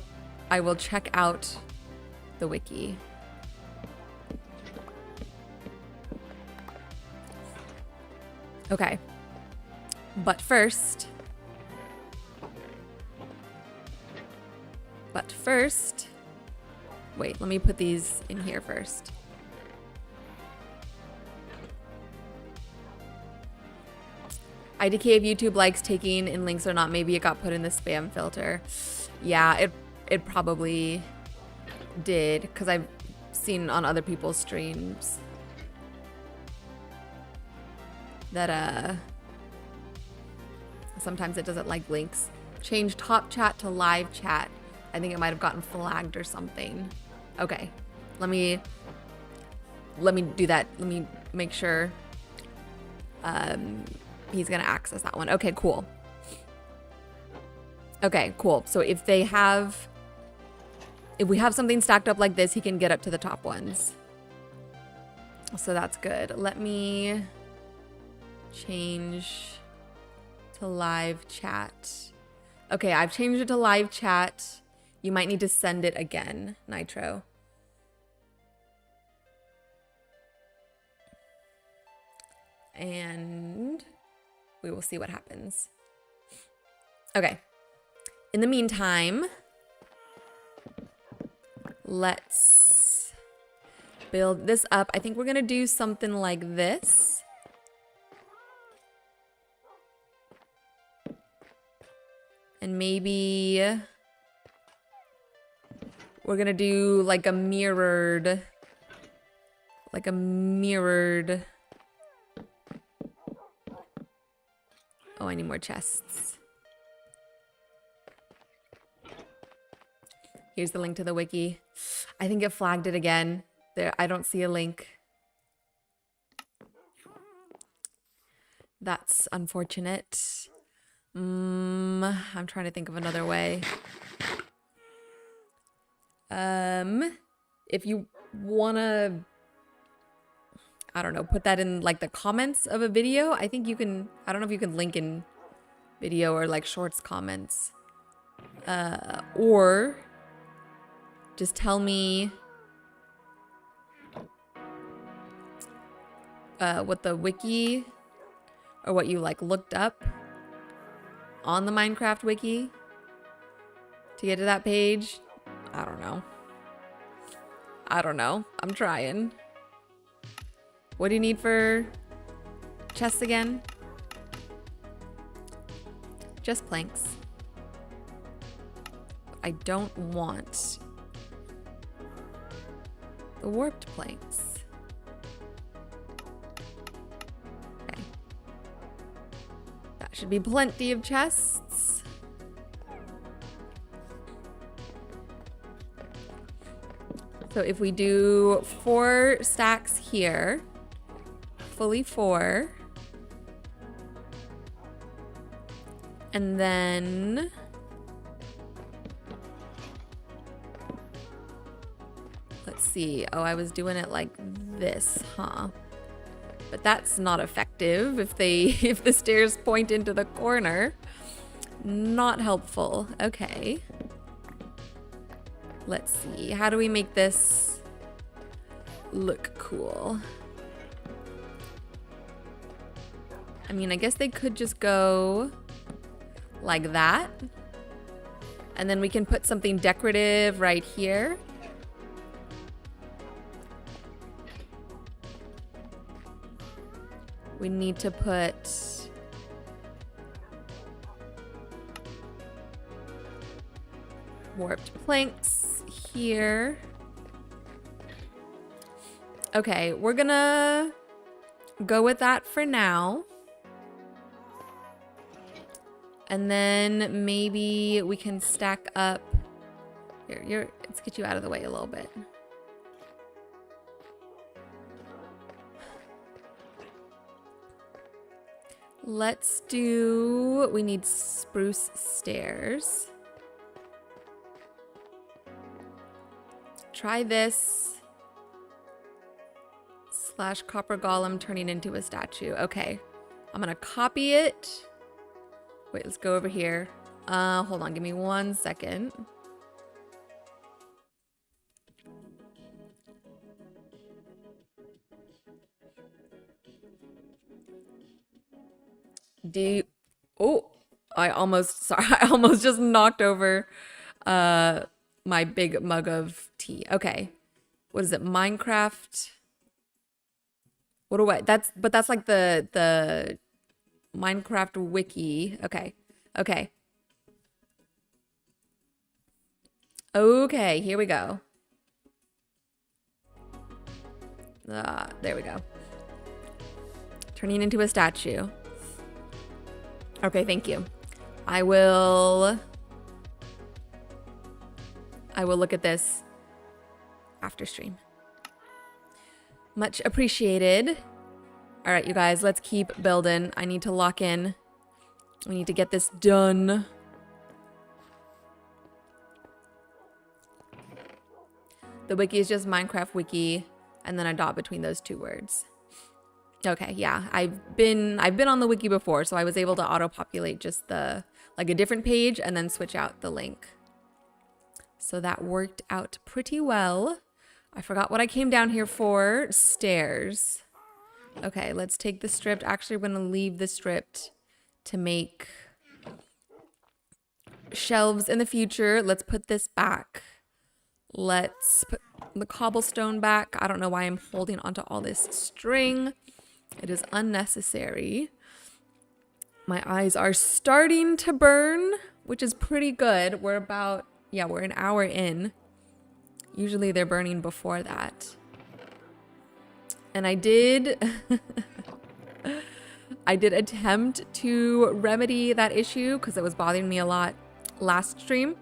check out the wiki. Okay. But first, wait, let me put these in here first. IDK if YouTube likes taking in links or not, maybe it got put in the spam filter. Yeah, it probably did, because I've seen on other people's streams that sometimes it doesn't like links. Change top chat to live chat. I think it might have gotten flagged or something. Okay, let me do that. Let me make sure he's gonna access that one. Okay, cool. Okay, cool. So if we have something stacked up like this, he can get up to the top ones. So that's good. Let me change to live chat. Okay, I've changed it to live chat. You might need to send it again, Nitro. And we will see what happens. Okay. In the meantime, let's build this up. I think we're gonna do something like this. And maybe we're gonna do like a mirrored, oh, I need more chests. Here's the link to the wiki. I think it flagged it again. There, I don't see a link. That's unfortunate. I'm trying to think of another way. If you wanna, I don't know, put that in like the comments of a video, I think you can. I don't know if you can link in video or like shorts comments. Or just tell me what the wiki or what you like looked up on the Minecraft wiki to get to that page. I don't know. I'm trying. What do you need for chests again? Just planks. I don't want the warped planks. Okay. That should be plenty of chests. So if we do 4 stacks here, fully 4, and then let's see. Oh, I was doing it like this, huh? But that's not effective if the stairs point into the corner. Not helpful. Okay. Let's see. How do we make this look cool? I mean, I guess they could just go like that. And then we can put something decorative right here. We need to put warped planks here. Okay, we're gonna go with that for now. And then maybe we can stack up. Here, let's get you out of the way a little bit. Let's do, we need spruce stairs. Try this / Copper Golem turning into a statue. Okay. I'm gonna copy it. Wait, let's go over here. Hold on, give me 1 second. Oh, I almost just knocked over my big mug of tea. Okay. What is it? Minecraft. That's like the Minecraft wiki. Okay. Okay. Okay, here we go. There we go. Turning into a statue. Okay, thank you. I will look at this after stream. Much appreciated. All right, you guys, let's keep building. I need to lock in. We need to get this done. The wiki is just Minecraft wiki, and then a dot between those two words. Okay, yeah, I've been on the wiki before, so I was able to auto-populate just a different page and then switch out the link. So that worked out pretty well. I forgot what I came down here for. Stairs. Okay, let's take the stripped. Actually, we're gonna leave the stripped to make shelves in the future. Let's put this back. Let's put the cobblestone back. I don't know why I'm holding onto all this string. It is unnecessary. My eyes are starting to burn, which is pretty good. We're an hour in. Usually they're burning before that. And I did attempt to remedy that issue because it was bothering me a lot last stream.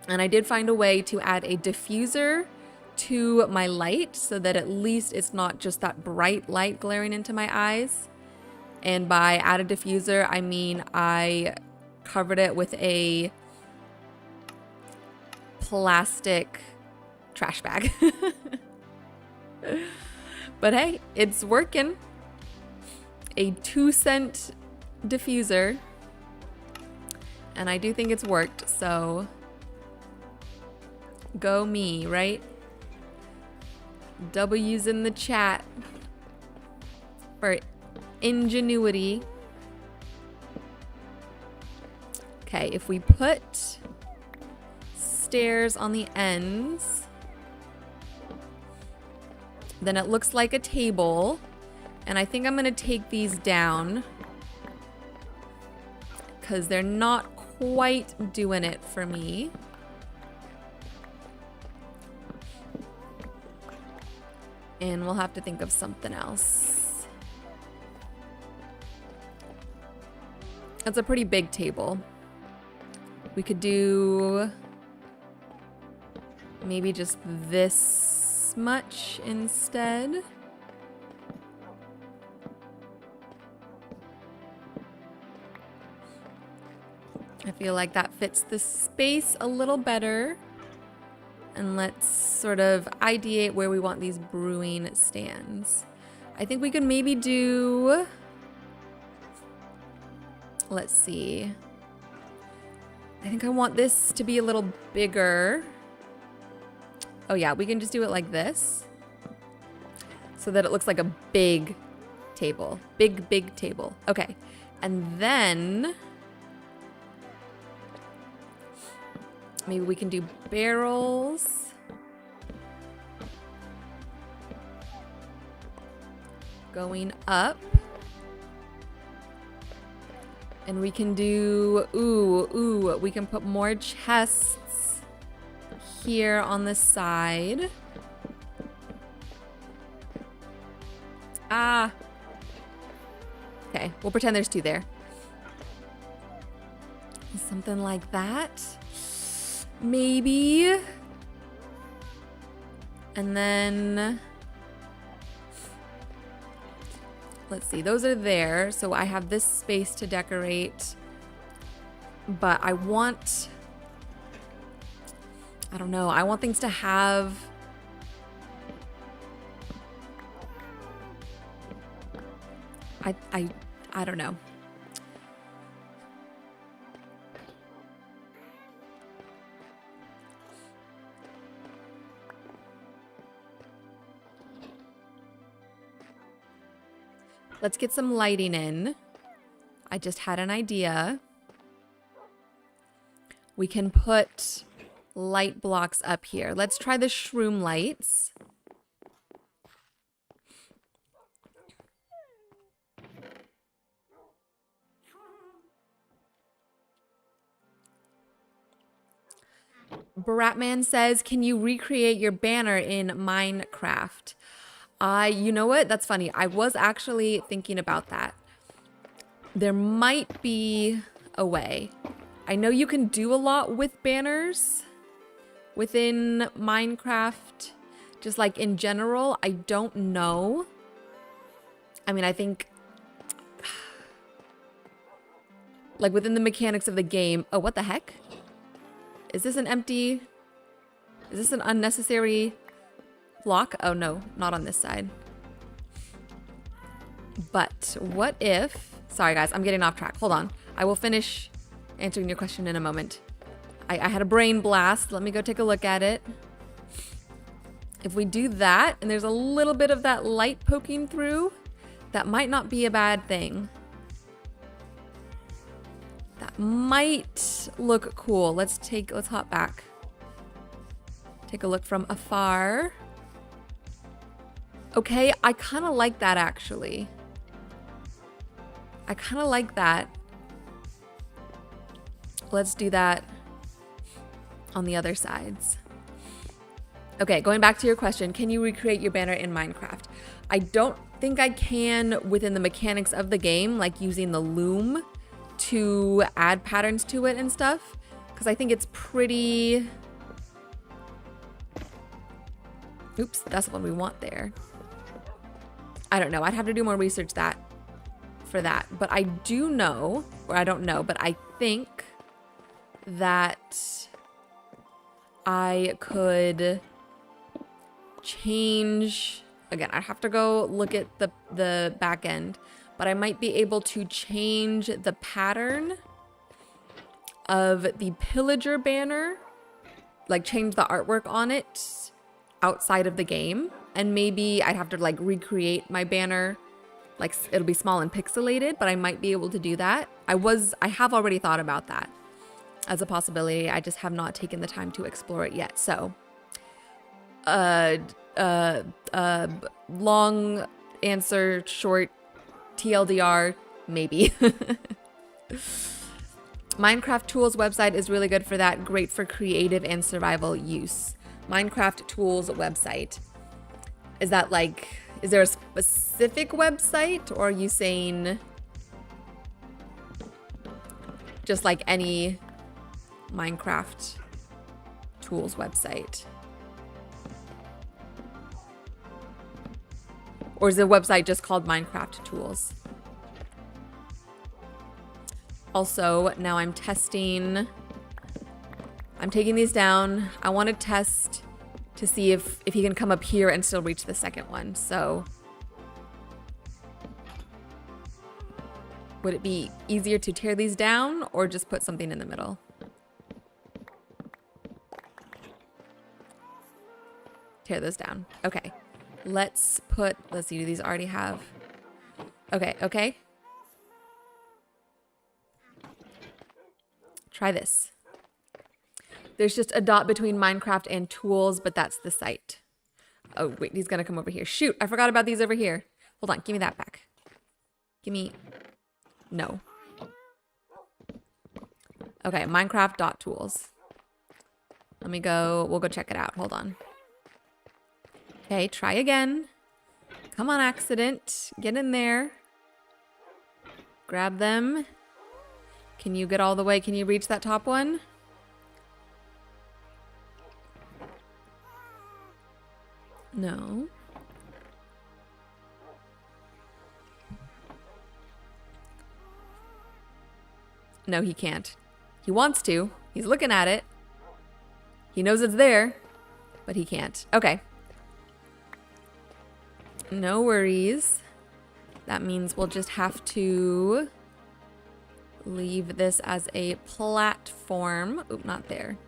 And I did find a way to add a diffuser to my light so that at least it's not just that bright light glaring into my eyes. And by add a diffuser, I mean I covered it with a plastic trash bag. But hey, it's working. A 2-cent diffuser. And I do think it's worked, so go me, right? W's in the chat for ingenuity. Okay, if we put stairs on the ends, then it looks like a table. And I think I'm gonna take these down because they're not quite doing it for me. And we'll have to think of something else. That's a pretty big table. We could do maybe just this much instead. I feel like that fits the space a little better. And let's sort of ideate where we want these brewing stands. I think we could maybe do, let's see. I think I want this to be a little bigger. Oh yeah, we can just do it like this so that it looks like a big table. Big table. Okay. And then maybe we can do barrels. Going up. And we can do, we can put more chests here on the side. Ah. Okay, we'll pretend there's 2 there. Something like that. Maybe. And then let's see, those are there. So I have this space to decorate, but I want, I don't know, I want things to have I don't know. Let's get some lighting in. I just had an idea. We can put light blocks up here. Let's try the shroom lights. Bratman says, can you recreate your banner in Minecraft? You know what? That's funny. I was actually thinking about that. There might be a way. I know you can do a lot with banners within Minecraft, just like in general. I don't know. I mean, I think like within the mechanics of the game. Oh, what the heck? Is this an empty? Is this an unnecessary block? Oh no, not on this side. But what if, sorry guys, I'm getting off track. Hold on. I will finish answering your question in a moment. I had a brain blast. Let me go take a look at it. If we do that, and there's a little bit of that light poking through, that might not be a bad thing. That might look cool. Let's hop back. Take a look from afar. Okay, I kind of like that actually. I kind of like that. Let's do that on the other sides. Okay, going back to your question, can you recreate your banner in Minecraft? I don't think I can within the mechanics of the game, like using the loom to add patterns to it and stuff, because I think it's pretty... Oops, that's what we want there. I don't know. I'd have to do more research for that. But I do know, or I don't know, but I think that I could change, again, I'd have to go look at the back end, but I might be able to change the pattern of the pillager banner, like change the artwork on it outside of the game. And maybe I'd have to like recreate my banner, like it'll be small and pixelated, but I might be able to do that. I have already thought about that as a possibility. I just have not taken the time to explore it yet. So, long answer, short TLDR, maybe. Minecraft Tools website is really good for that. Great for creative and survival use. Minecraft Tools website. Is that like, is there a specific website, or are you saying just like any Minecraft Tools website? Or is the website just called Minecraft Tools? Also, now I'm testing. I'm taking these down. I want to test to see if he can come up here and still reach the second one. So would it be easier to tear these down or just put something in the middle? Tear this down. Okay. Let's see, do these already have? Okay. Try this. There's just a dot between Minecraft and Tools, but that's the site. Oh, wait, he's gonna come over here. Shoot, I forgot about these over here. Hold on, give me that back. Give me, no. Okay, Minecraft.tools. We'll go check it out, hold on. Okay, try again. Come on, accident, get in there. Grab them. Can you get all the way? Can you reach that top one? No. No, he can't. He wants to. He's looking at it. He knows it's there, but he can't. Okay. No worries. That means we'll just have to leave this as a platform. Oop, not there.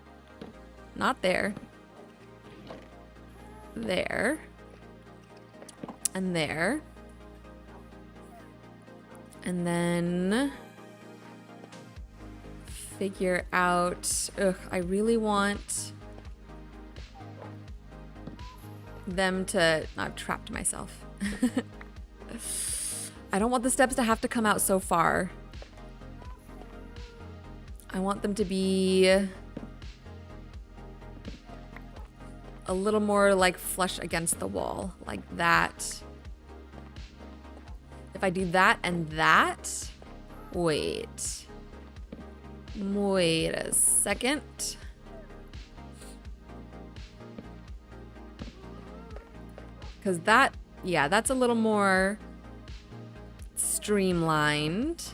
Not there. There. And there. And then figure out, I really want them to, I've trapped myself. I don't want the steps to have to come out so far. I want them to be a little more like flush against the wall, like that. If I do that and that, wait a second. Because that, yeah, that's a little more streamlined.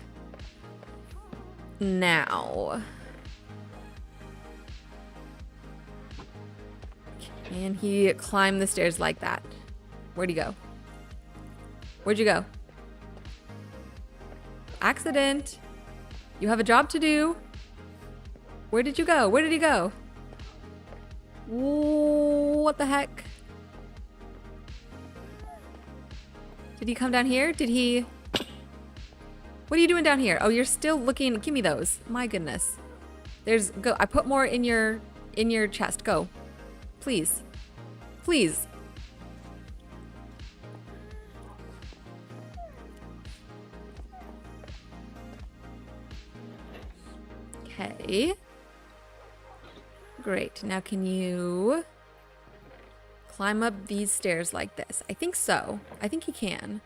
Now, can he climb the stairs like that? Where'd he go? Where'd you go? Accident. You have a job to do. Where did you go? Where did he go? What the heck? Did he come down here? Did he? What are you doing down here? Oh, you're still looking. Give me those. My goodness. There's, go. I put more in your chest. Go. Please. Please. Okay. Great. Now can you climb up these stairs like this? I think so. I think he can.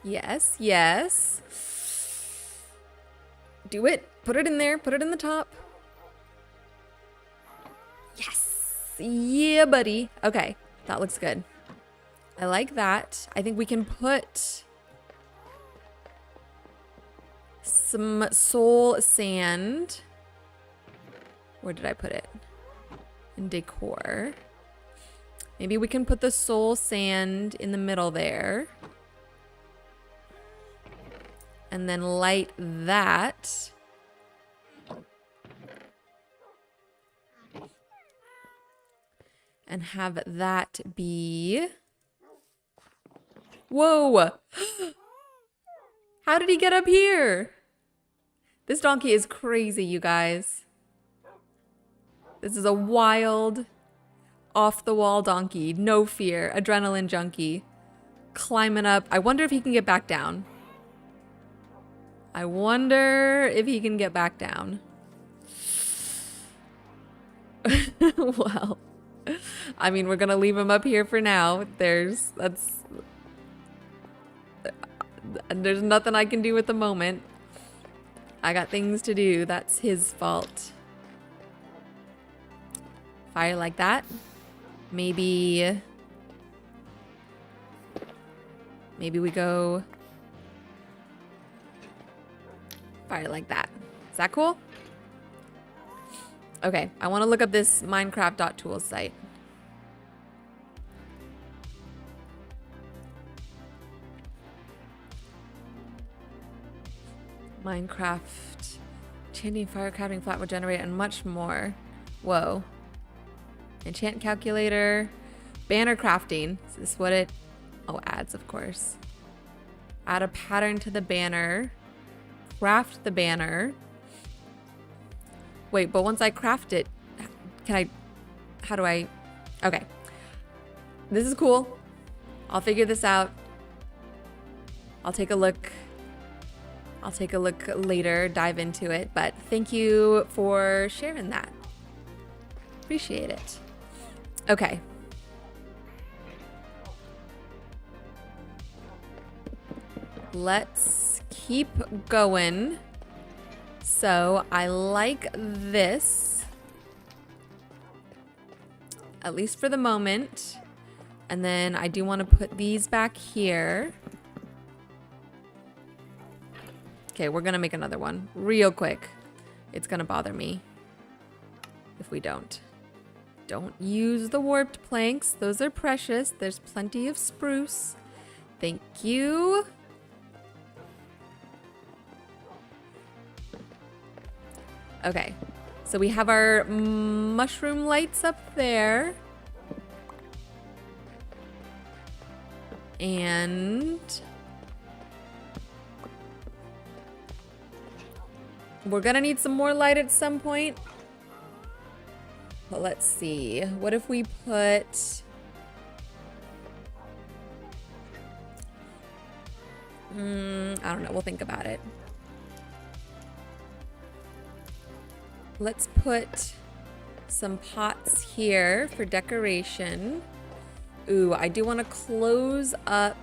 Yes, yes. Do it. Put it in there. Put it in the top. Yes. Yeah, buddy. Okay. That looks good. I like that. I think we can put some soul sand. Where did I put it? In decor. Maybe we can put the soul sand in the middle there. And then light that. And have that be... Whoa! How did he get up here? This donkey is crazy, you guys. This is a wild, off-the-wall donkey. No fear. Adrenaline junkie. Climbing up. I wonder if he can get back down. I wonder if he can get back down. Well, I mean, we're gonna leave him up here for now. There's nothing I can do at the moment. I got things to do. That's his fault. Fire like that. Maybe we go fire like that. Is that cool? Okay, I want to look up this Minecraft.tools site. Minecraft, enchanting, fire, crafting, flat wood generator, and much more. Whoa. Enchant calculator, banner crafting. Is this what it? Oh, ads, of course. Add a pattern to the banner. Craft the banner. Wait, but once I craft it, how do I? Okay. This is cool. I'll figure this out. I'll take a look later, dive into it, but thank you for sharing that. Appreciate it. Okay. Let's keep going. So I like this, at least for the moment. And then I do want to put these back here. Okay, we're gonna make another one real quick. It's gonna bother me if we don't. Don't use the warped planks. Those are precious. There's plenty of spruce. Thank you. Okay, so we have our mushroom lights up there. And we're gonna need some more light at some point. But let's see. What if we put... I don't know. We'll think about it. Let's put some pots here for decoration. Ooh, I do want to close up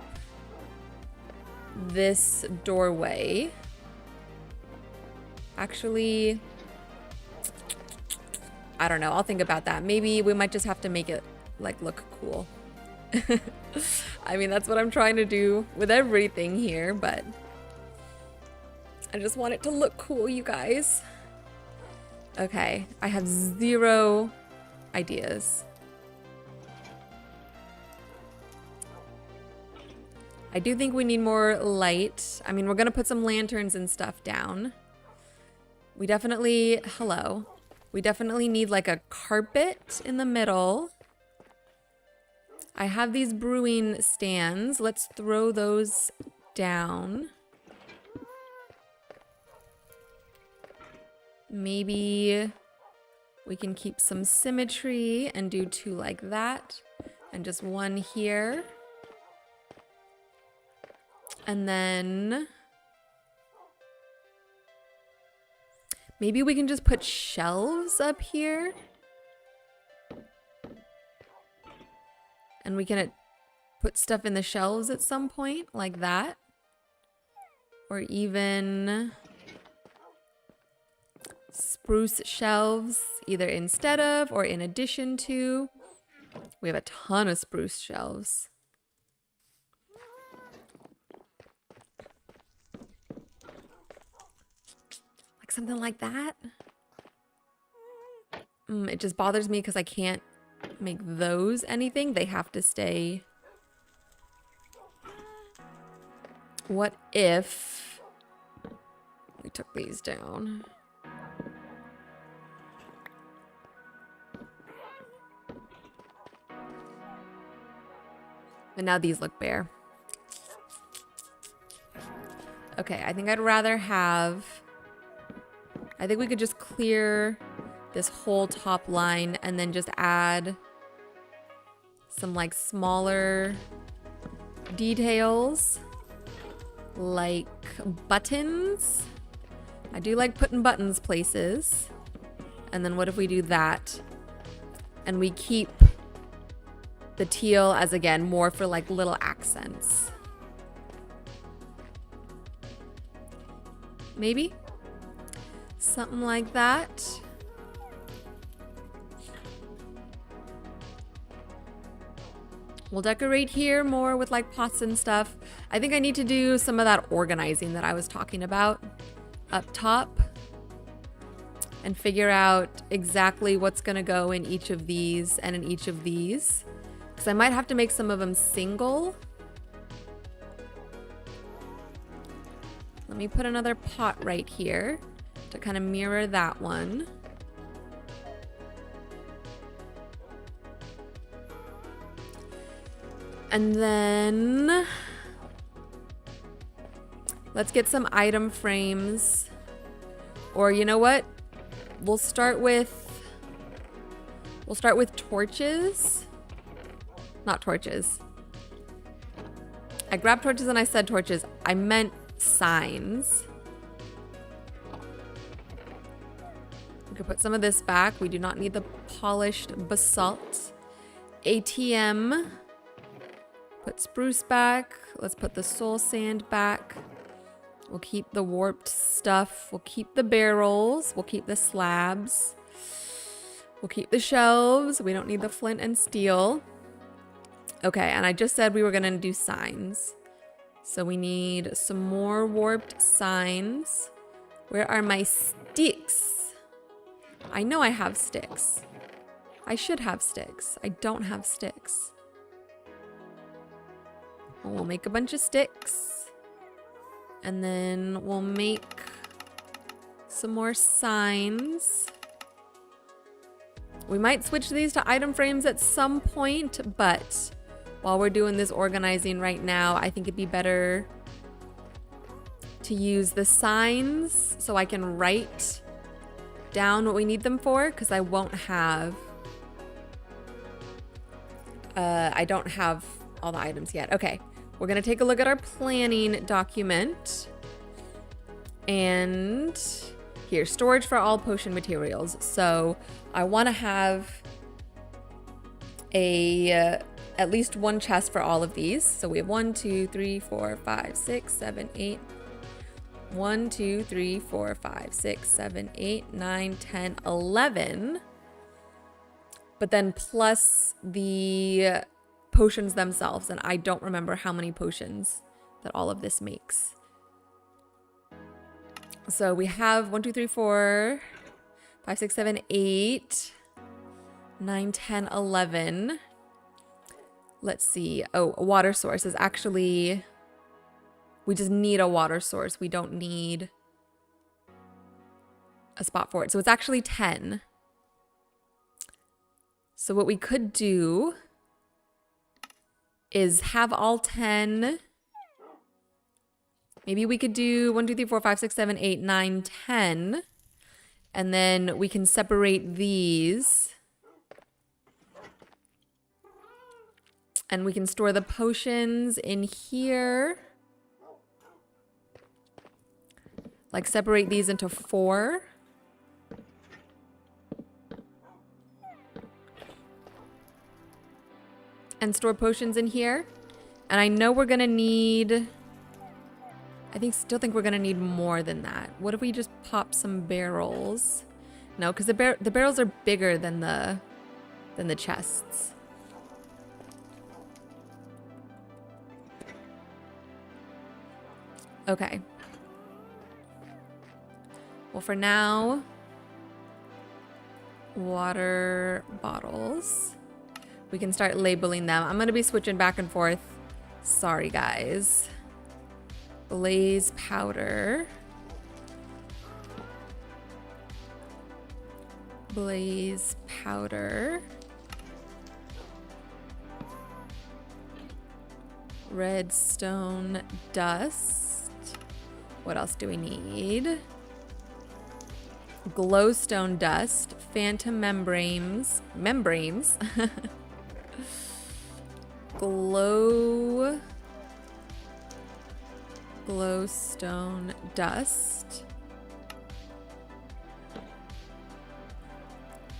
this doorway. Actually, I don't know. I'll think about that. Maybe we might just have to make it like look cool. I mean, that's what I'm trying to do with everything here, but I just want it to look cool, you guys. Okay, I have 0 ideas. I do think we need more light. I mean, we're gonna put some lanterns and stuff down. We definitely, hello. We definitely need like a carpet in the middle. I have these brewing stands. Let's throw those down. Maybe we can keep some symmetry and do 2 like that and just 1 here. And then maybe we can just put shelves up here. And we can put stuff in the shelves at some point, like that. Or even spruce shelves, either instead of or in addition to. We have a ton of spruce shelves. Like something like that. It just bothers me because I can't make those anything. They have to stay. What if we took these down? And now these look bare. Okay, I think I'd rather have... I think we could just clear this whole top line and then just add some like smaller details like buttons. I do like putting buttons places. And then what if we do that and we keep the teal as, again, more for like little accents. Maybe something like that. We'll decorate here more with like pots and stuff. I think I need to do some of that organizing that I was talking about up top and figure out exactly what's gonna go in each of these and in each of these. Because I might have to make some of them single. Let me put another pot right here to kind of mirror that one. And then let's get some item frames. Or you know what? We'll start with torches. Not torches. I grabbed torches and I said torches. I meant signs. We could put some of this back. We do not need the polished basalt. ATM. Put spruce back. Let's put the soul sand back. We'll keep the warped stuff. We'll keep the barrels. We'll keep the slabs. We'll keep the shelves. We don't need the flint and steel. Okay, and I just said we were gonna do signs. So we need some more warped signs. Where are my sticks? I know I have sticks. I should have sticks. I don't have sticks. Well, we'll make a bunch of sticks. And then we'll make some more signs. We might switch these to item frames at some point, but while we're doing this organizing right now, I think it'd be better to use the signs so I can write down what we need them for, because I won't have I don't have all the items yet. Okay, we're gonna take a look at our planning document. And here, storage for all potion materials. So I want to have at least one chest for all of these. So we have 1, 2, 3, 4, 5, 6, 7, 8. 1, 2, 3, 4, 5, 6, 7, 8, 9, 10, 11. But then plus the potions themselves. And I don't remember how many potions that all of this makes. So we have 1, 2, 3, 4, 5, 6, 7, 8, 9, 10, 11. Let's see. Oh, a water source is actually, we just need a water source. We don't need a spot for it. So it's actually 10. So what we could do is have all 10. Maybe we could do 1, 2, 3, 4, 5, 6, 7, 8, 9, 10. And then we can separate these. And we can store the potions in here. Like separate these into 4. And store potions in here. And I know we're gonna need, still think we're gonna need more than that. What if we just pop some barrels? No, because the barrels are bigger than the chests. Okay. Well, for now, water bottles. We can start labeling them. I'm gonna be switching back and forth. Sorry, guys. Blaze powder. Blaze powder. Redstone dust. What else do we need? Glowstone dust. Phantom membranes. Glowstone dust.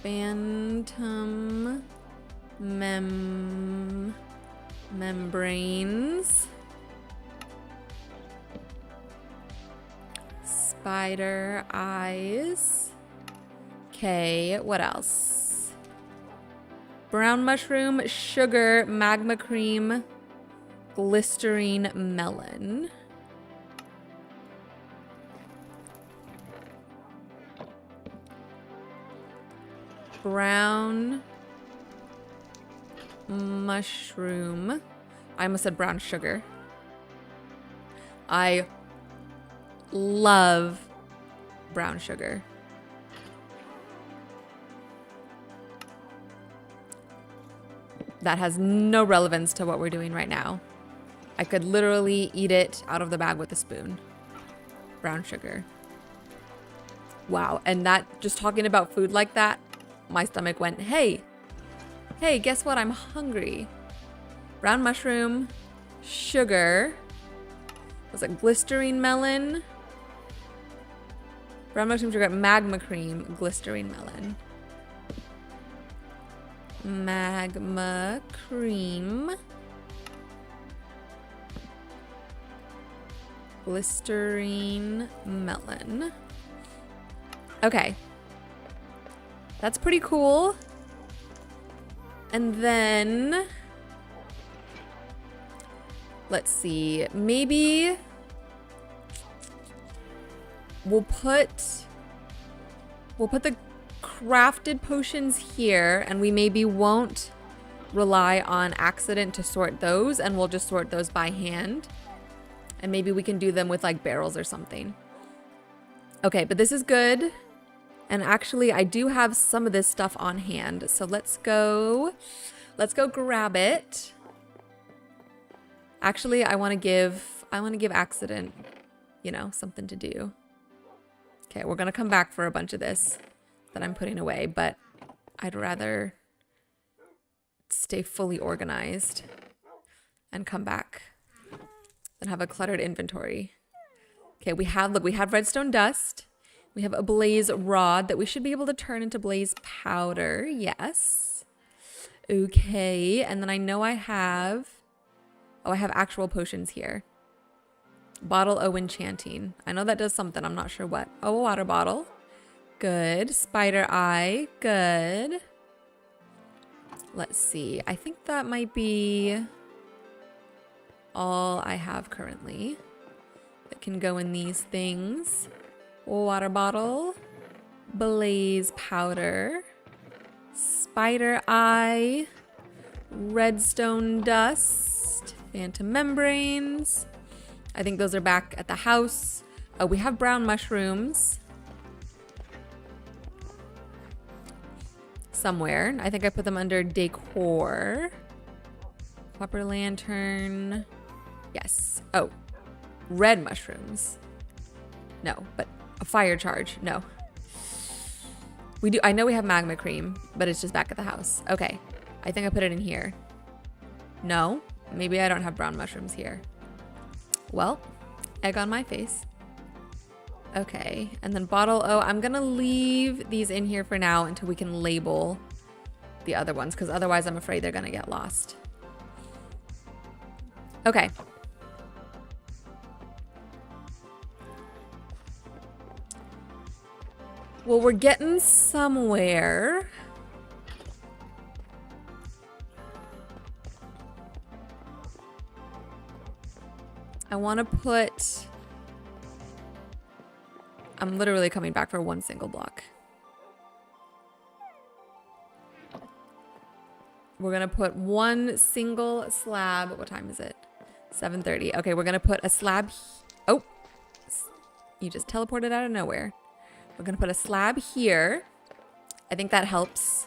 Phantom membranes. Spider eyes. Okay, what else? Brown mushroom, sugar, magma cream, glycerine melon. Brown mushroom. I almost said brown sugar. I love brown sugar. That has no relevance to what we're doing right now. I could literally eat it out of the bag with a spoon. Brown sugar. Wow, and that, just talking about food like that, my stomach went, hey, guess what? I'm hungry. Brown mushroom, sugar. Was it glycerine melon? Brown mushroom, sugar, magma cream, glycerine melon. Magma cream. Glycerine melon. Okay. That's pretty cool. And then let's see. Maybe we'll put the crafted potions here, and we maybe won't rely on accident to sort those, and we'll just sort those by hand. And maybe we can do them with like barrels or something. Okay, but this is good. And actually, I do have some of this stuff on hand. So let's go grab it. Actually, I want to give accident, you know, something to do. Okay, we're going to come back for a bunch of this that I'm putting away, but I'd rather stay fully organized and come back than have a cluttered inventory. Okay, we have redstone dust. We have a blaze rod that we should be able to turn into blaze powder. Yes. Okay, and then I know I have actual potions here. Bottle O enchanting. I know that does something. I'm not sure what. Oh, a water bottle. Good. Spider eye. Good. Let's see. I think that might be all I have currently that can go in these things. Water bottle. Blaze powder. Spider eye. Redstone dust. Phantom membranes. I think those are back at the house. Oh, we have brown mushrooms. Somewhere. I think I put them under decor. Copper lantern. Yes. Oh, red mushrooms. No, but a fire charge. No. We do. I know we have magma cream, but it's just back at the house. Okay. I think I put it in here. No, maybe I don't have brown mushrooms here. Well, egg on my face. Okay, and then bottle O. I'm gonna leave these in here for now until we can label the other ones, because otherwise I'm afraid they're gonna get lost. Okay. Well, we're getting somewhere. I want to put... I'm literally coming back for one single block. We're going to put one single slab. What time is it? 7:30. Okay, we're going to put a slab. Oh, you just teleported out of nowhere. We're going to put a slab here. I think that helps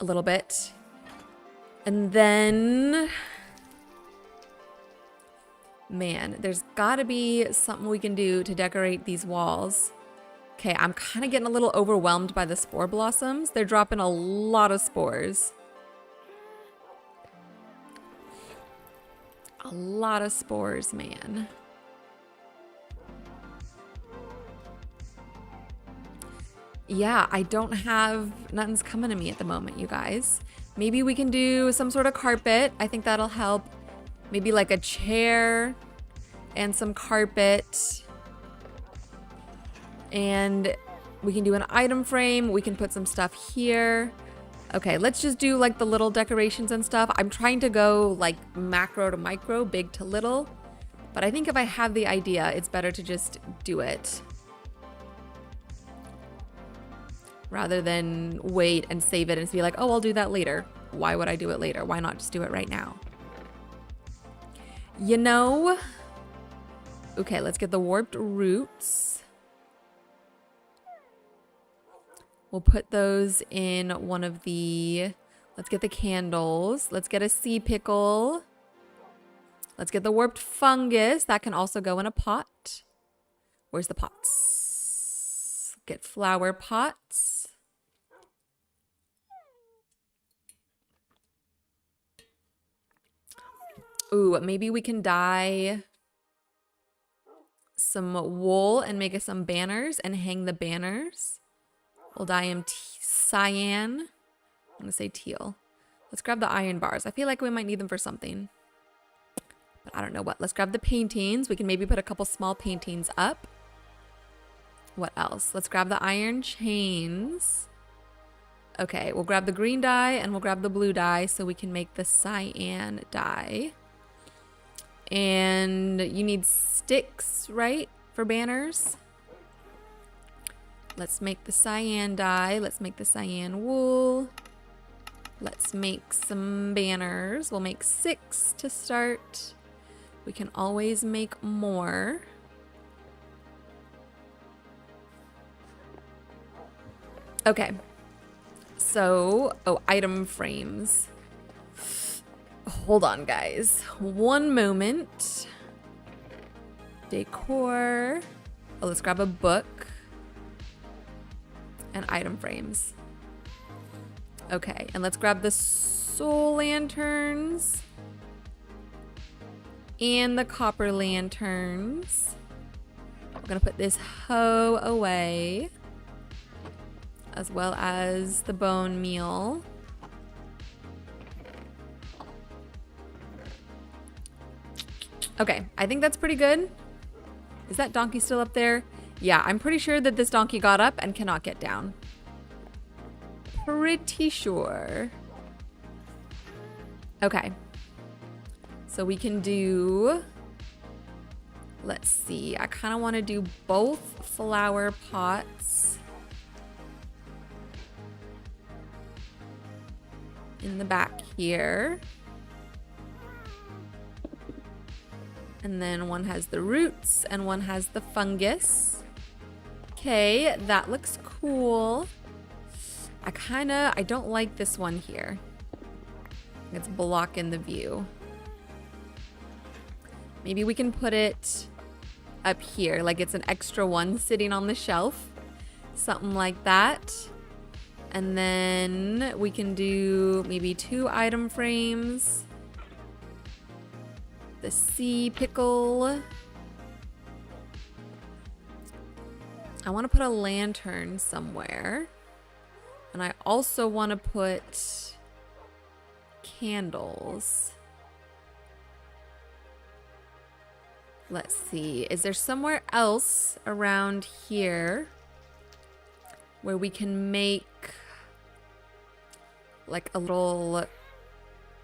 a little bit. And then... Man, there's gotta be something we can do to decorate these walls. Okay, I'm kind of getting a little overwhelmed by the spore blossoms. They're dropping a lot of spores. A lot of spores, man. Yeah, I don't have... Nothing's coming to me at the moment, you guys. Maybe we can do some sort of carpet. I think that'll help. Maybe like a chair and some carpet. And we can do an item frame. We can put some stuff here. Okay, let's just do like the little decorations and stuff. I'm trying to go like macro to micro, big to little. But I think if I have the idea, it's better to just do it. Rather than wait and save it and be like, oh, I'll do that later. Why would I do it later? Why not just do it right now? You know, okay, let's get the warped roots. We'll put those in one of the, let's get the candles. Let's get a sea pickle. Let's get the warped fungus. That can also go in a pot. Where's the pots? Get flower pots. Ooh, maybe we can dye some wool and make us some banners and hang the banners. We'll dye them cyan. I'm gonna say teal. Let's grab the iron bars. I feel like we might need them for something, but I don't know what. Let's grab the paintings. We can maybe put a couple small paintings up. What else? Let's grab the iron chains. Okay, we'll grab the green dye and we'll grab the blue dye so we can make the cyan dye. And you need sticks, right? For banners. Let's make the cyan dye. Let's make the cyan wool. Let's make some banners. We'll make 6 to start. We can always make more. Okay. So, oh, item frames. Hold on, guys. One moment. Decor. Oh, let's grab a book. And item frames. Okay, and let's grab the soul lanterns. And the copper lanterns. We're gonna put this hoe away. As well as the bone meal. Okay, I think that's pretty good. Is that donkey still up there? Yeah, I'm pretty sure that this donkey got up and cannot get down. Pretty sure. Okay. So we can do... Let's see. I kind of want to do both flower pots. In the back here. And then one has the roots and one has the fungus. Okay, that looks cool. I don't like this one here. It's blocking the view. Maybe we can put it up here, like it's an extra one sitting on the shelf. Something like that. And then we can do maybe 2 item frames. The sea pickle. I want to put a lantern somewhere. And I also want to put candles. Let's see. Is there somewhere else around here where we can make like a little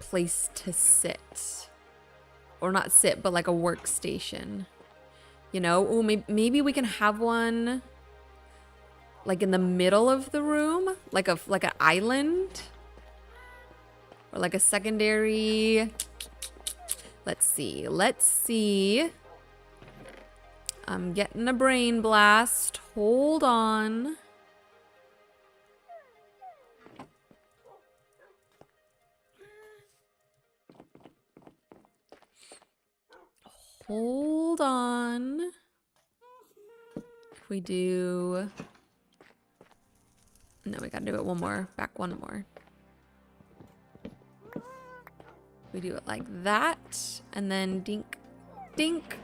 place to sit? Or not sit, but like a workstation. You know, oh, maybe we can have one like in the middle of the room, like an island, or like a secondary. Let's see. I'm getting a brain blast. Hold on. Hold on. If we do... No, we gotta do it one more. Back one more. We do it like that. And then dink, dink.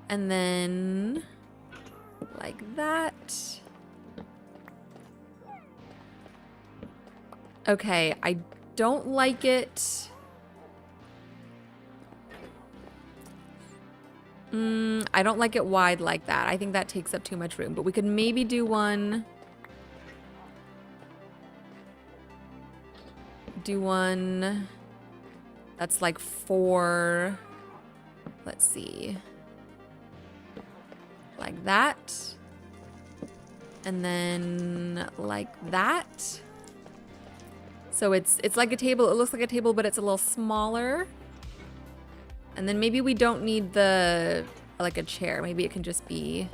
And then like that. Okay, I don't like it. I don't like it wide like that. I think that takes up too much room. But we could maybe do one... that's like 4... Let's see. Like that. And then like that. So it's like a table. It looks like a table, but it's a little smaller. And then maybe we don't need like a chair. Maybe it can just be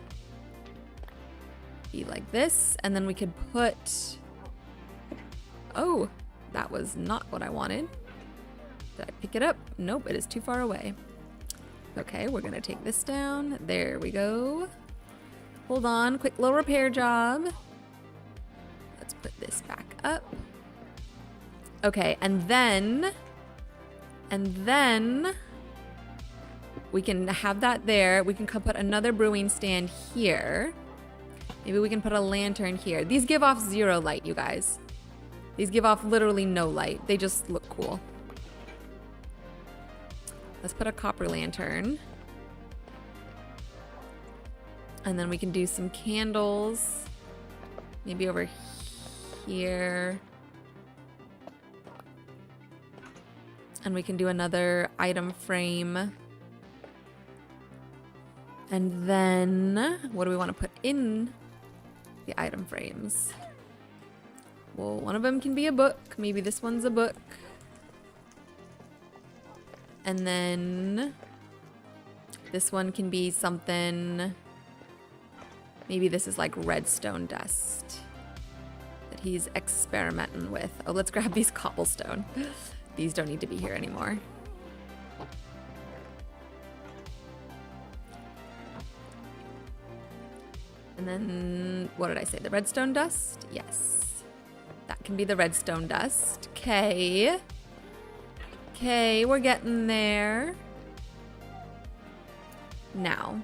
like this. And then we could put... Oh, that was not what I wanted. Did I pick it up? Nope, it is too far away. Okay, we're gonna take this down. There we go. Hold on, quick little repair job. Let's put this back up. Okay, and then we can have that there. We can put another brewing stand here. Maybe we can put a lantern here. These give off 0 light, you guys. These give off literally no light. They just look cool. Let's put a copper lantern. And then we can do some candles. Maybe over here. And we can do another item frame. And then, what do we want to put in the item frames. Well, one of them can be a book. Maybe this one's a book. And then this one can be something. Maybe this is like redstone dust that he's experimenting with. Oh, let's grab these cobblestone. These don't need to be here anymore. And then, what did I say? The redstone dust? Yes. That can be the redstone dust. Okay. Okay, we're getting there. Now,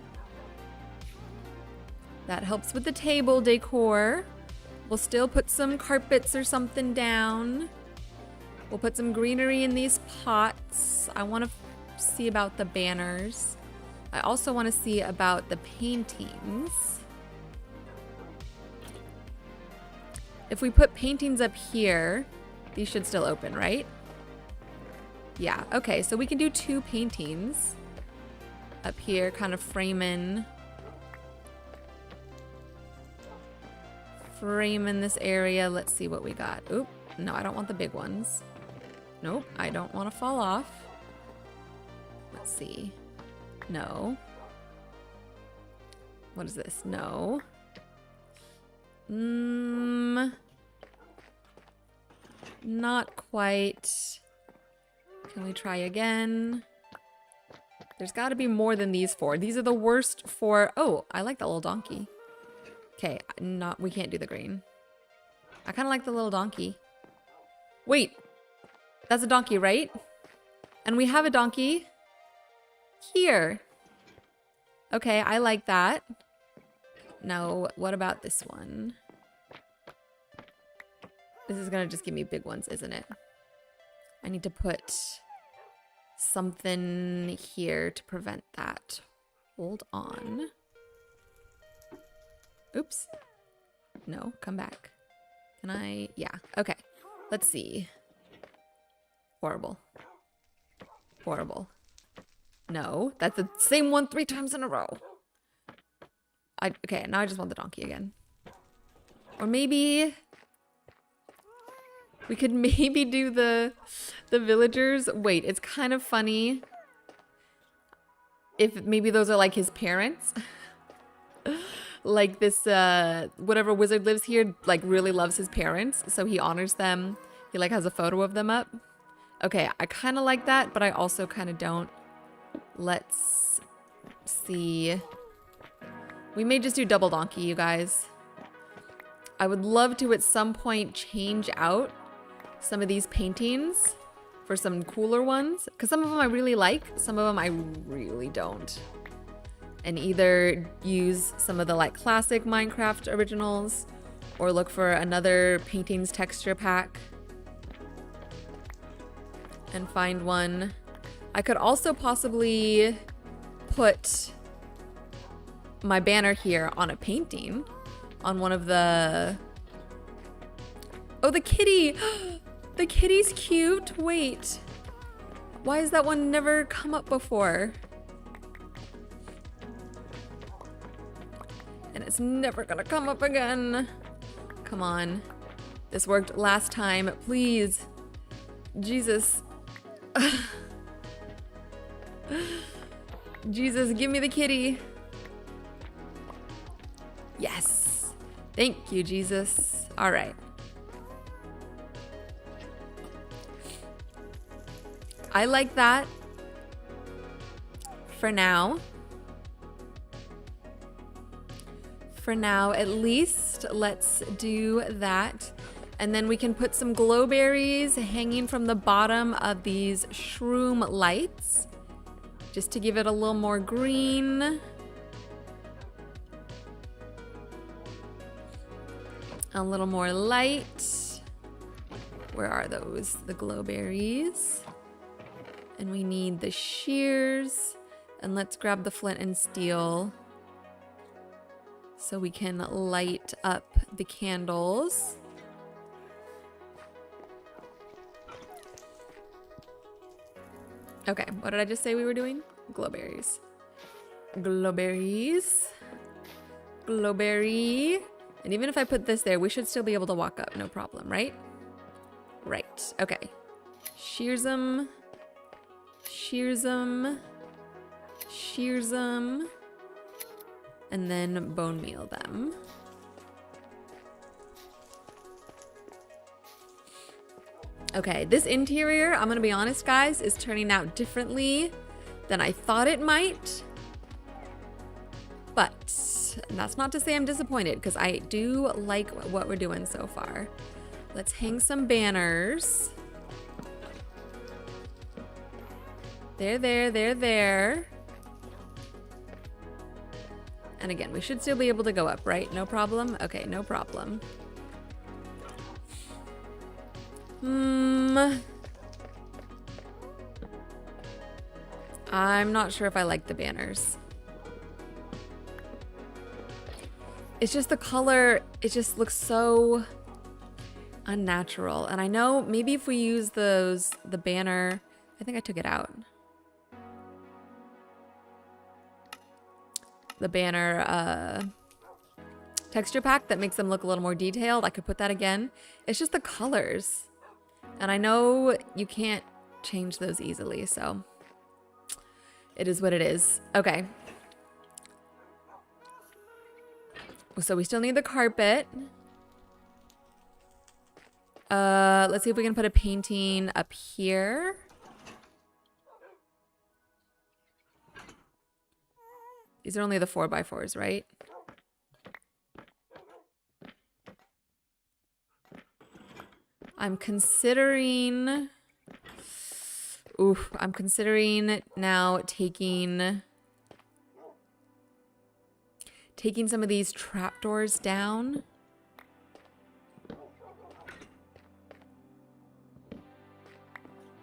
that helps with the table decor. We'll still put some carpets or something down. We'll put some greenery in these pots. I want to see about the banners. I also want to see about the paintings. If we put paintings up here, these should still open, right? Yeah, okay, so we can do 2 paintings up here, kind of framing this area. Let's see what we got. Oop, no, I don't want the big ones. Nope, I don't want to fall off. Let's see. No. What is this? No. Not quite. Can we try again? There's got to be more than these 4. These are the worst 4. Oh, I like that little donkey. Okay, we can't do the green. I kind of like the little donkey. Wait, that's a donkey, right? And we have a donkey here. Okay, I like that. Now, what about this one? This is gonna just give me big ones, isn't it? I need to put something here to prevent that. Hold on. Oops. No, come back. Can I? Yeah, okay. Let's see. Horrible. Horrible. No, that's the same one 3 times in a row. Okay, now I just want the donkey again. Or maybe we could maybe do the villagers. Wait, it's kind of funny if maybe those are like his parents. Like this, whatever wizard lives here, like really loves his parents, so he honors them. He like has a photo of them up. Okay, I kind of like that, but I also kind of don't. Let's see. We may just do double donkey, you guys. I would love to at some point change out some of these paintings for some cooler ones, because some of them I really like, some of them I really don't. And either use some of the like classic Minecraft originals or look for another paintings texture pack and find one. I could also possibly put my banner here on a painting on one of the... Oh, the kitty! The kitty's cute! Wait. Why has that one never come up before? And it's never gonna come up again. Come on. This worked last time. Please. Jesus. Jesus, give me the kitty. Yes. Thank you, Jesus. All right. I like that for now. For now, at least, let's do that. And then we can put some glowberries hanging from the bottom of these shroom lights, just to give it a little more green. A little more light. Where are those? The glowberries. And we need the shears. And let's grab the flint and steel so we can light up the candles. Okay, what did I just say we were doing? Glowberries. Glowberries. Glowberry. And even if I put this there, we should still be able to walk up, no problem, right? Right, okay. Shears them. Shears them. Shears them. And then bone meal them. Okay, this interior, I'm gonna be honest, guys, is turning out differently than I thought it might. But that's not to say I'm disappointed, because I do like what we're doing so far. Let's hang some banners. There, there, there, there. And again, we should still be able to go up, right? No problem? Okay, no problem. I'm not sure if I like the banners. It's just the color, it just looks so unnatural. And I know maybe if we use the banner, I think I took it out. The banner texture pack that makes them look a little more detailed. I could put that again. It's just the colors. And I know you can't change those easily, so it is what it is. Okay. So we still need the carpet. Let's see if we can put a painting up here. These are only the 4x4s, right? I'm considering now taking some of these trapdoors down.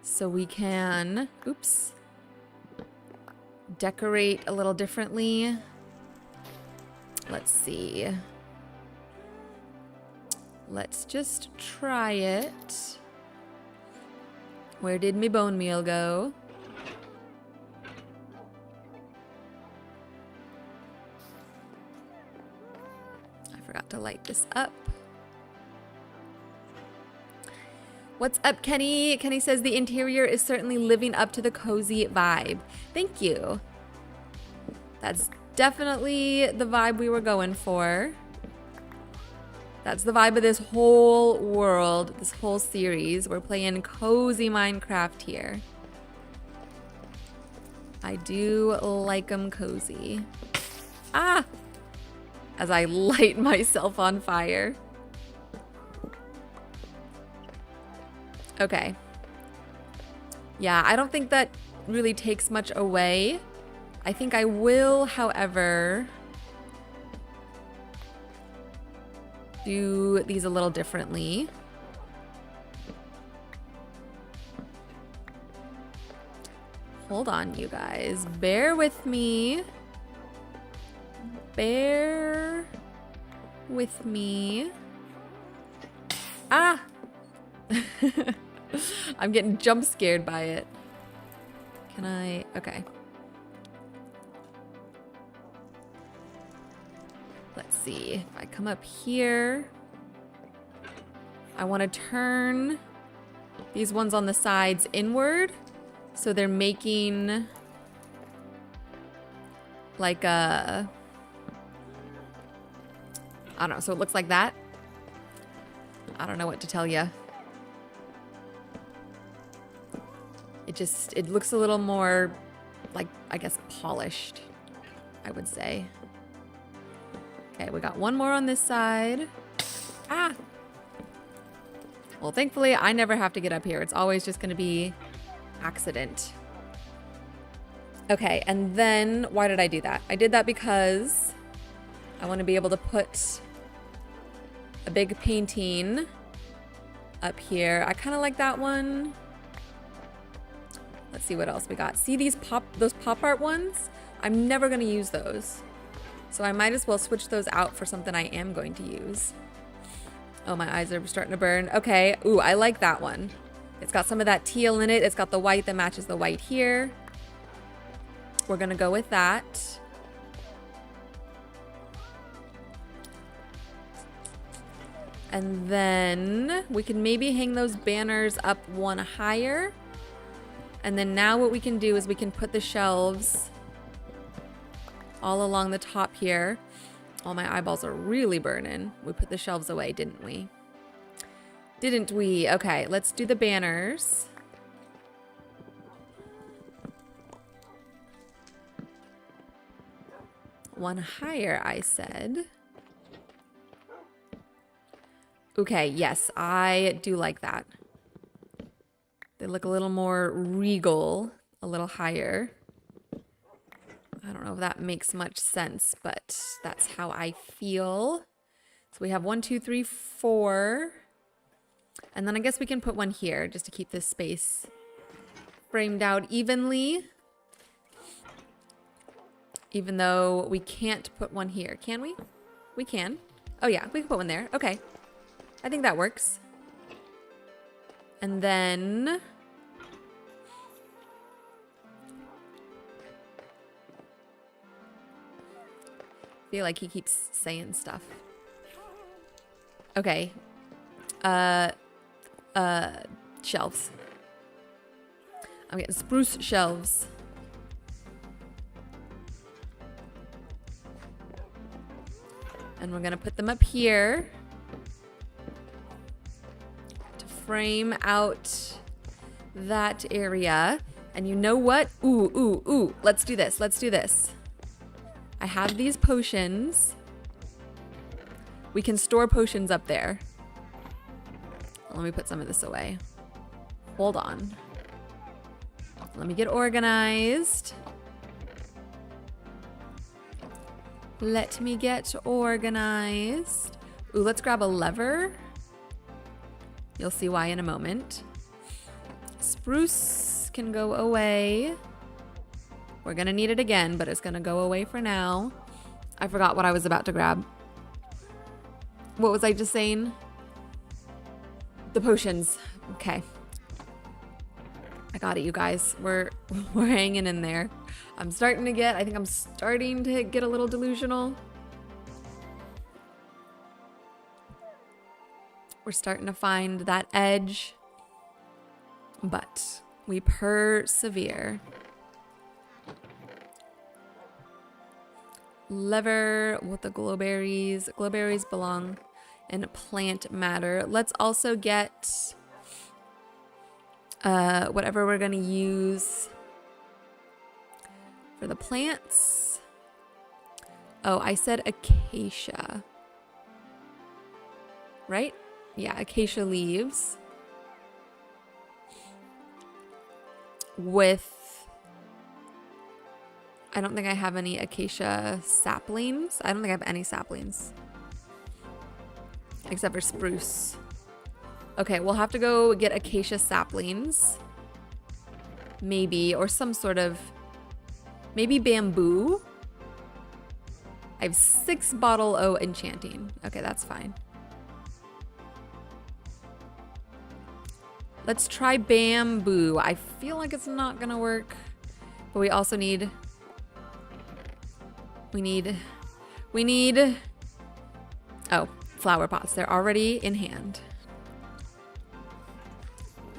So we can, oops, decorate a little differently. Let's see. Let's just try it. Where did my bone meal go? I forgot to light this up. What's up, Kenny? Kenny says the interior is certainly living up to the cozy vibe. Thank you. That's definitely the vibe we were going for. That's the vibe of this whole world, this whole series. We're playing cozy Minecraft here. I do like 'em cozy. Ah! As I light myself on fire. Okay. Yeah, I don't think that really takes much away. I think I will, however, do these a little differently. Hold on, you guys. Bear with me. Bear with me. Ah! I'm getting jump scared by it. Can I? Okay. Let's see. If I come up here, I want to turn these ones on the sides inward. So they're making like a, I don't know. So it looks like that. I don't know what to tell you. It looks a little more like, I guess, polished, I would say. Okay, we got one more on this side. Ah! Well, thankfully, I never have to get up here. It's always just gonna be accident. Okay, and then why did I do that? I did that because I want to be able to put a big painting up here. I kind of like that one. Let's see what else we got. See those pop art ones? I'm never gonna use those. So I might as well switch those out for something I am going to use. Oh, my eyes are starting to burn. Okay, ooh, I like that one. It's got some of that teal in it. It's got the white that matches the white here. We're gonna go with that. And then we can maybe hang those banners up one higher. And then now what we can do is we can put the shelves all along the top here. Oh, my eyeballs are really burning. We put the shelves away, didn't we? Didn't we? Okay, let's do the banners. One higher, I said. Okay, yes, I do like that. They look a little more regal, a little higher. I don't know if that makes much sense, but that's how I feel. So we have 1, 2, 3, 4. And then I guess we can put one here just to keep this space framed out evenly. Even though we can't put one here. Can we? We can. Oh yeah, we can put one there. Okay. I think that works. And then... I feel like he keeps saying stuff. Okay. Shelves. I'm getting spruce shelves. And we're gonna put them up here to frame out that area. And you know what? Ooh. Let's do this. Let's do this. I have these potions. We can store potions up there. Let me put some of this away. Hold on. Let me get organized. Let me get organized. Ooh, let's grab a lever. You'll see why in a moment. Spruce can go away. We're gonna need it again, but it's gonna go away for now. I forgot what I was about to grab. What was I just saying? The potions. Okay. I got it, you guys. We're hanging in there. I think I'm starting to get a little delusional. We're starting to find that edge. But we persevere. Lever with the glowberries. Glowberries belong in plant matter. Let's also get whatever we're gonna use for the plants. Oh, I said acacia. Right? Yeah, acacia leaves. With... I don't think I have any acacia saplings. I don't think I have any saplings. Except for spruce. Okay, we'll have to go get acacia saplings. Maybe, or some sort of... Maybe bamboo. I have 6 bottle O enchanting. Okay, that's fine. Let's try bamboo. I feel like it's not gonna work. But we also need... We need... Oh, flower pots. They're already in hand.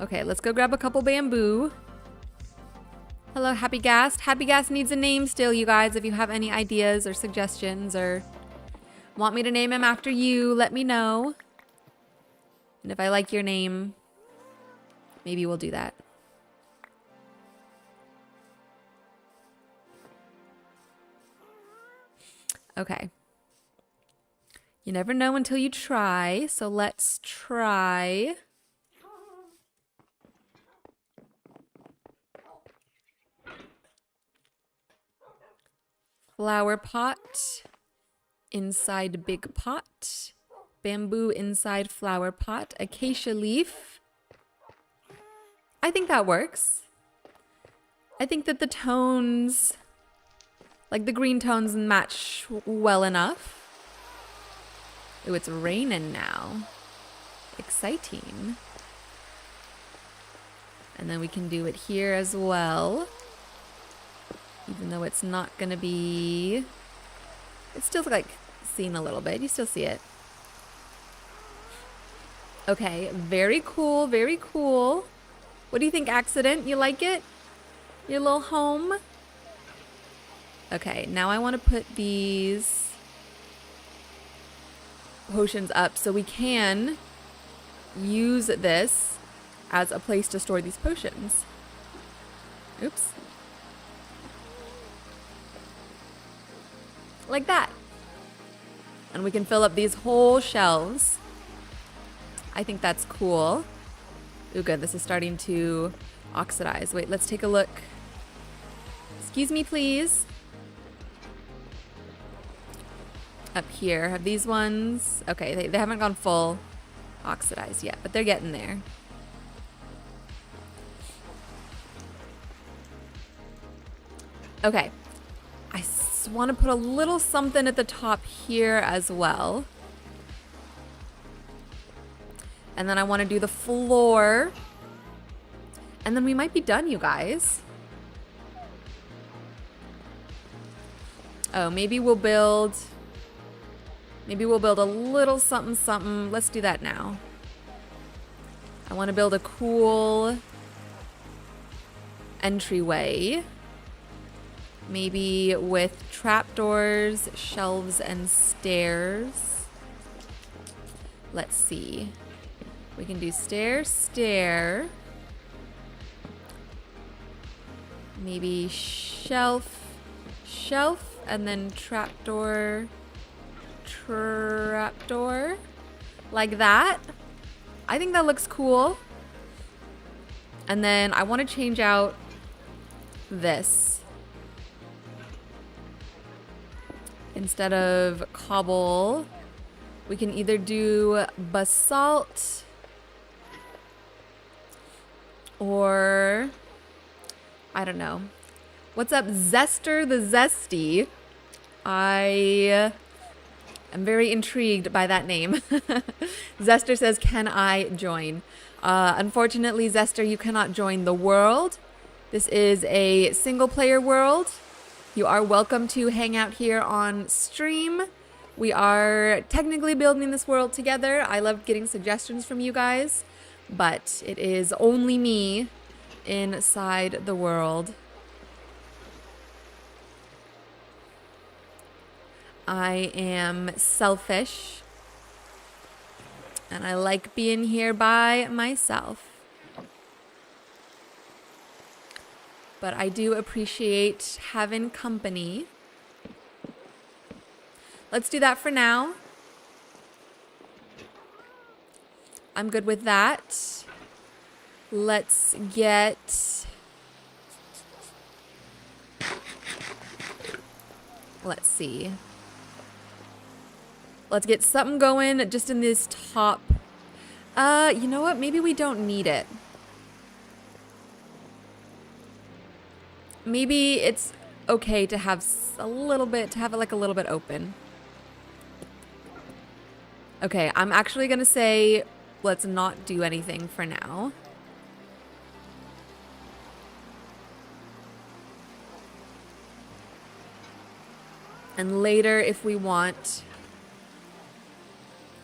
Okay, let's go grab a couple bamboo. Hello, Happy Gast. Happy Gast needs a name still, you guys. If you have any ideas or suggestions or want me to name him after you, let me know. And if I like your name, maybe we'll do that. Okay. You never know until you try, so let's try. Flower pot inside big pot. Bamboo inside flower pot. Acacia leaf. I think that works. I think that the tones, like the green tones, match well enough. Ooh, it's raining now. Exciting. And then we can do it here as well. Even though it's not gonna be... It's still like seen a little bit. You still see it. Okay, very cool, very cool. What do you think, Accident? You like it? Your little home? Okay, now I want to put these potions up so we can use this as a place to store these potions. Oops. Like that. And we can fill up these whole shelves. I think that's cool. Ooh, good. This is starting to oxidize. Wait, let's take a look. Excuse me, please. Up here, have these ones... Okay, they haven't gone full oxidized yet, but they're getting there. Okay. I want to put a little something at the top here as well. And then I want to do the floor. And then we might be done, you guys. Oh, maybe we'll build a little something something. Let's do that now. I want to build a cool entryway. Maybe with trapdoors, shelves, and stairs. Let's see. We can do stair, stair. Maybe shelf, shelf, and then trapdoor, trapdoor. Like that. I think that looks cool. And then I want to change out this. Instead of cobble, we can either do basalt or, I don't know. What's up, Zester the Zesty? I am very intrigued by that name. Zester says, can I join? Unfortunately, Zester, you cannot join the world. This is a single player world. You are welcome to hang out here on stream. We are technically building this world together. I love getting suggestions from you guys, but it is only me inside the world. I am selfish, and I like being here by myself. But I do appreciate having company. Let's do that for now. I'm good with that. Let's get... Let's see. Let's get something going just in this top. You know what? Maybe we don't need it. Maybe it's okay to have a little bit, to have it like a little bit open. Okay, I'm actually gonna say let's not do anything for now. And later, if we want,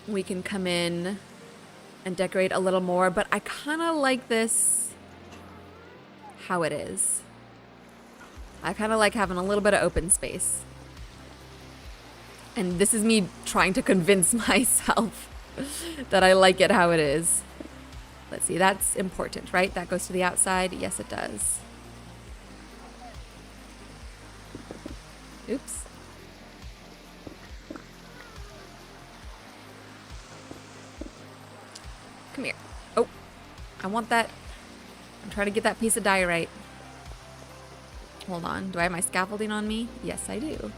we can come in and decorate a little more, but I kind of like this how it is. I kind of like having a little bit of open space. And this is me trying to convince myself that I like it how it is. Let's see, that's important, right? That goes to the outside. Yes, it does. Oops. Come here. Oh, I want that. I'm trying to get that piece of diorite. Hold on. Do I have my scaffolding on me? Yes, I do.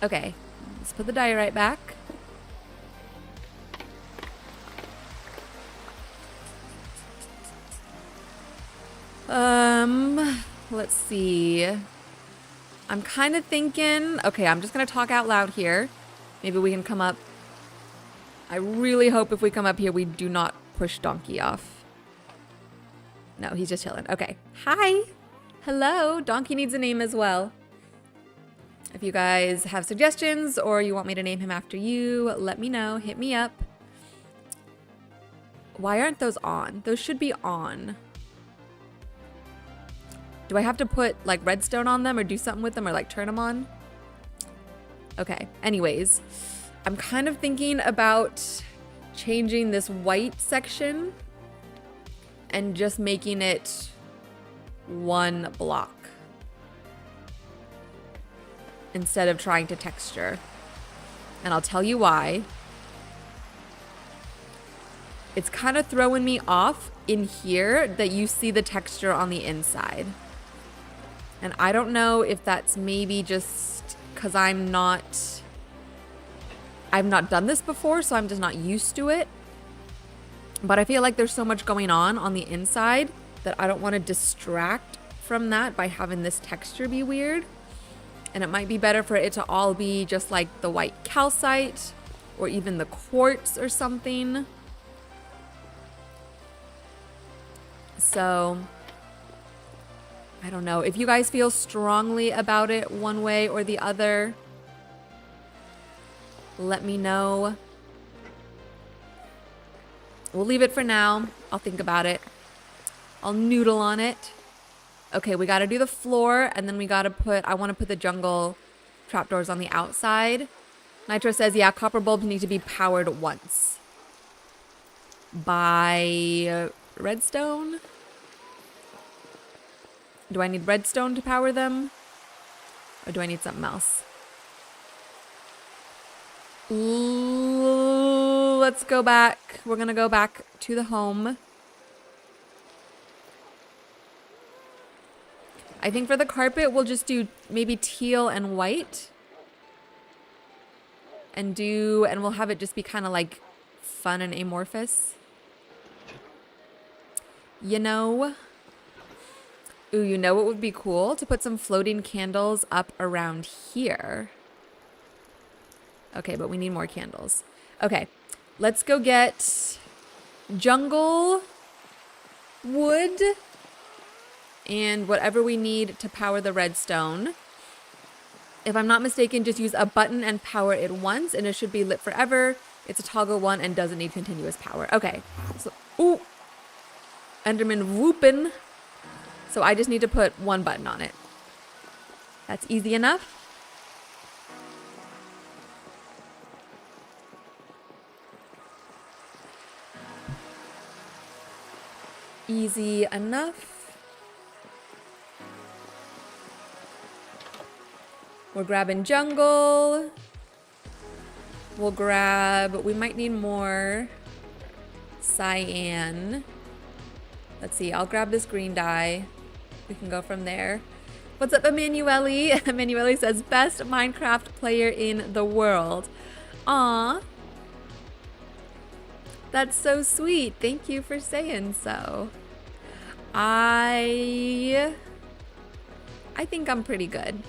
Okay. Let's put the diorite back. Let's see. I'm kind of thinking, okay, I'm just going to talk out loud here. Maybe we can come up. I really hope if we come up here, we do not push Donkey off. No, he's just chilling. Okay. Hi. Hello. Donkey needs a name as well. If you guys have suggestions or you want me to name him after you, let me know. Hit me up. Why aren't those on? Those should be on. Do I have to put like redstone on them or do something with them or like turn them on? Okay. Anyways, I'm kind of thinking about changing this white section and just making it one block instead of trying to texture. And I'll tell you why. It's kind of throwing me off in here that you see the texture on the inside. And I don't know if that's maybe just because I've not done this before, so I'm just not used to it. But I feel like there's so much going on the inside that I don't want to distract from that by having this texture be weird. And it might be better for it to all be just like the white calcite or even the quartz or something. So I don't know. If you guys feel strongly about it one way or the other, let me know. We'll leave it for now. I'll think about it. I'll noodle on it. Okay, we got to do the floor, and then we got to I want to put the jungle trapdoors on the outside. Nitro says, yeah, copper bulbs need to be powered once. By redstone? Do I need redstone to power them? Or do I need something else? Let's go back. We're going to go back to the home. I think for the carpet, we'll just do maybe teal and white. And we'll have it just be kind of like fun and amorphous. You know? Ooh, you know what would be cool? To put some floating candles up around here. Okay, but we need more candles. Okay, let's go get jungle wood and whatever we need to power the redstone. If I'm not mistaken, just use a button and power it once and it should be lit forever. It's a toggle one and doesn't need continuous power. Okay, so, ooh, Enderman whoopin'. So I just need to put one button on it. That's easy enough. Easy enough. We're grabbing jungle. We might need more cyan. Let's see, I'll grab this green dye. We can go from there. What's up, Emanuele? Emanuele says, best Minecraft player in the world. Aw. That's so sweet. Thank you for saying so. I think I'm pretty good.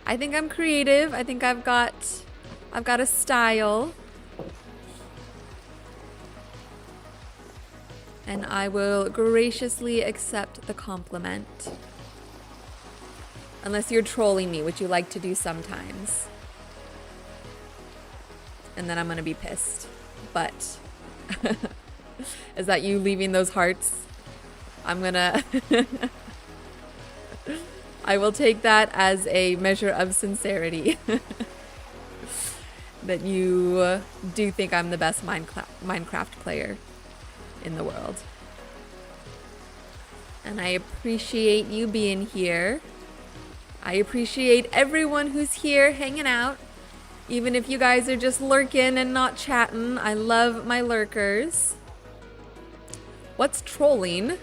I think I'm creative. I think I've got a style. And I will graciously accept the compliment. Unless you're trolling me, which you like to do sometimes. And then I'm gonna be pissed. But is that you leaving those hearts? I'm gonna I will take that as a measure of sincerity. That you do think I'm the best Minecraft player in the world. And I appreciate you being here. I appreciate everyone who's here hanging out. Even if you guys are just lurking and not chatting, I love my lurkers. What's trolling?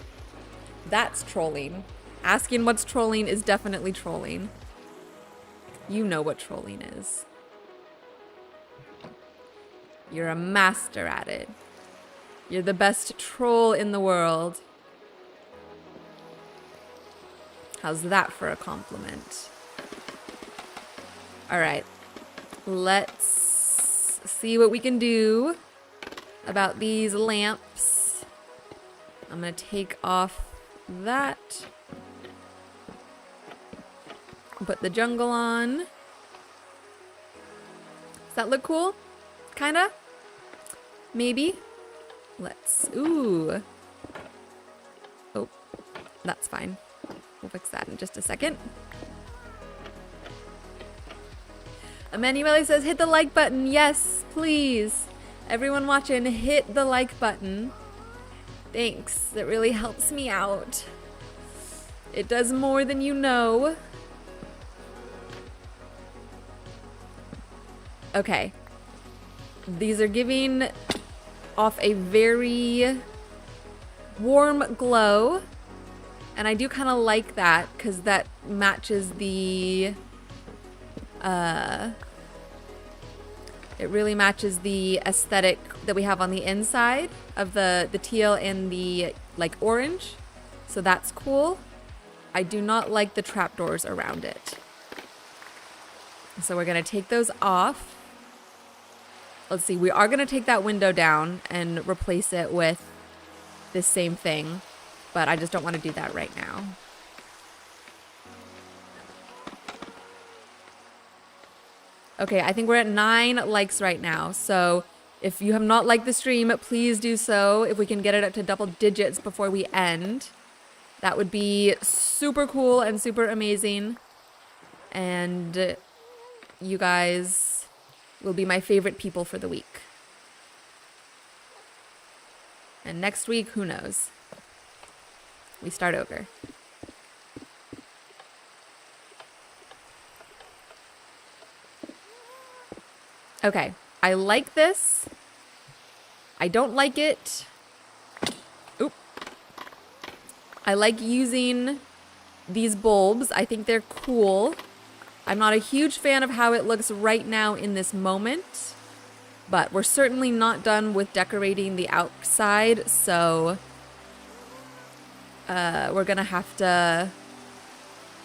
That's trolling. Asking what's trolling is definitely trolling. You know what trolling is. You're a master at it. You're the best troll in the world. How's that for a compliment? All right. Let's see what we can do about these lamps. I'm gonna take off that. Put the jungle on. Does that look cool? Kinda? Maybe? Let's, ooh. Oh, that's fine. We'll fix that in just a second. Emanuele says, hit the like button. Yes, please. Everyone watching, hit the like button. Thanks. That really helps me out. It does more than you know. Okay. These are giving off a very warm glow. And I do kind of like that because that matches the... it really matches the aesthetic that we have on the inside of the teal and the like orange. So that's cool. I do not like the trapdoors around it. So we're gonna take those off. Let's see, we are gonna take that window down and replace it with this same thing, but I just don't wanna do that right now. Okay, I think we're at 9 likes right now. So if you have not liked the stream, please do so. If we can get it up to double digits before we end, that would be super cool and super amazing. And you guys will be my favorite people for the week. And next week, who knows? We start over. Okay, I like this. I don't like it. Oop. I like using these bulbs. I think they're cool. I'm not a huge fan of how it looks right now in this moment, but we're certainly not done with decorating the outside, so we're gonna have to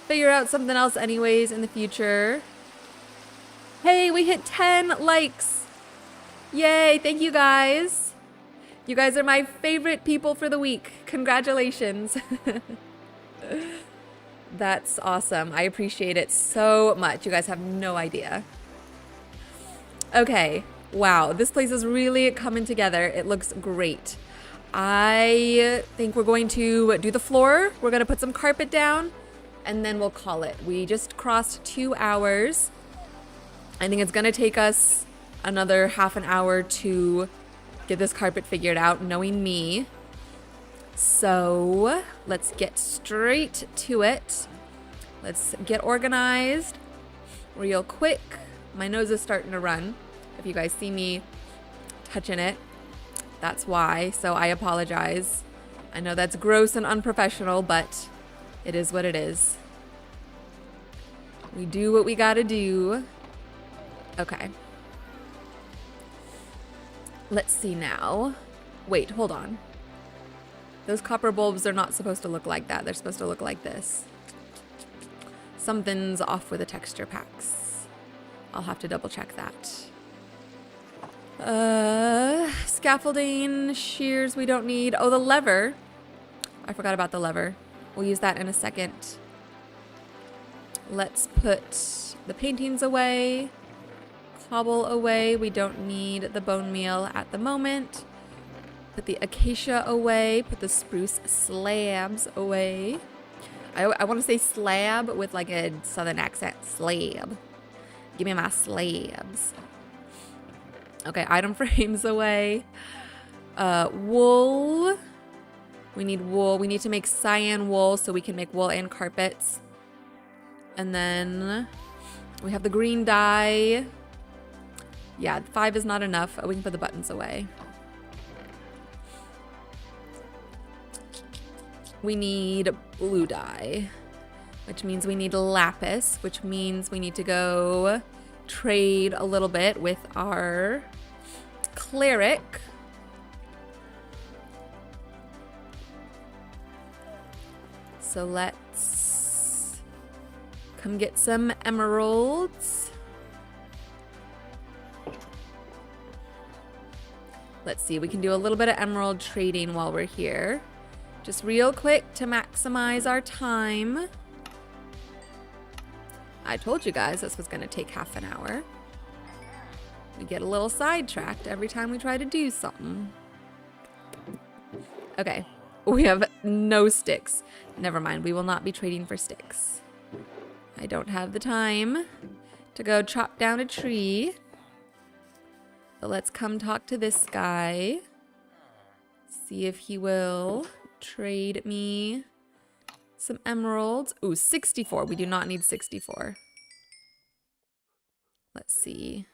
figure out something else anyways in the future. Hey, we hit 10 likes. Yay, thank you guys. You guys are my favorite people for the week. Congratulations. That's awesome. I appreciate it so much. You guys have no idea. Okay, wow, this place is really coming together. It looks great. I think we're going to do the floor. We're gonna put some carpet down and then we'll call it. We just crossed 2 hours. I think it's gonna take us another half an hour to get this carpet figured out, knowing me. So let's get straight to it. Let's get organized real quick. My nose is starting to run. If you guys see me touching it, that's why. So I apologize. I know that's gross and unprofessional, but it is what it is. We do what we gotta do. Okay. Let's see now. Wait, hold on. Those copper bulbs are not supposed to look like that. They're supposed to look like this. Something's off with the texture packs. I'll have to double check that. Scaffolding, shears we don't need. Oh, the lever. I forgot about the lever. We'll use that in a second. Let's put the paintings away. Cobble away. We don't need the bone meal at the moment. Put the acacia away. Put the spruce slabs away. I want to say slab with like a southern accent. Slab. Give me my slabs. Okay, item frames away. Wool. We need wool. We need to make cyan wool so we can make wool and carpets. And then we have the green dye. Yeah, 5 is not enough. We can put the buttons away. We need blue dye, which means we need lapis, which means we need to go trade a little bit with our cleric. So let's come get some emeralds. Let's see, we can do a little bit of emerald trading while we're here. Just real quick to maximize our time. I told you guys this was gonna take half an hour. We get a little sidetracked every time we try to do something. Okay, we have no sticks. Never mind, we will not be trading for sticks. I don't have the time to go chop down a tree. But let's come talk to this guy. See if he will trade me some emeralds. Ooh, 64. We do not need 64. Let's see.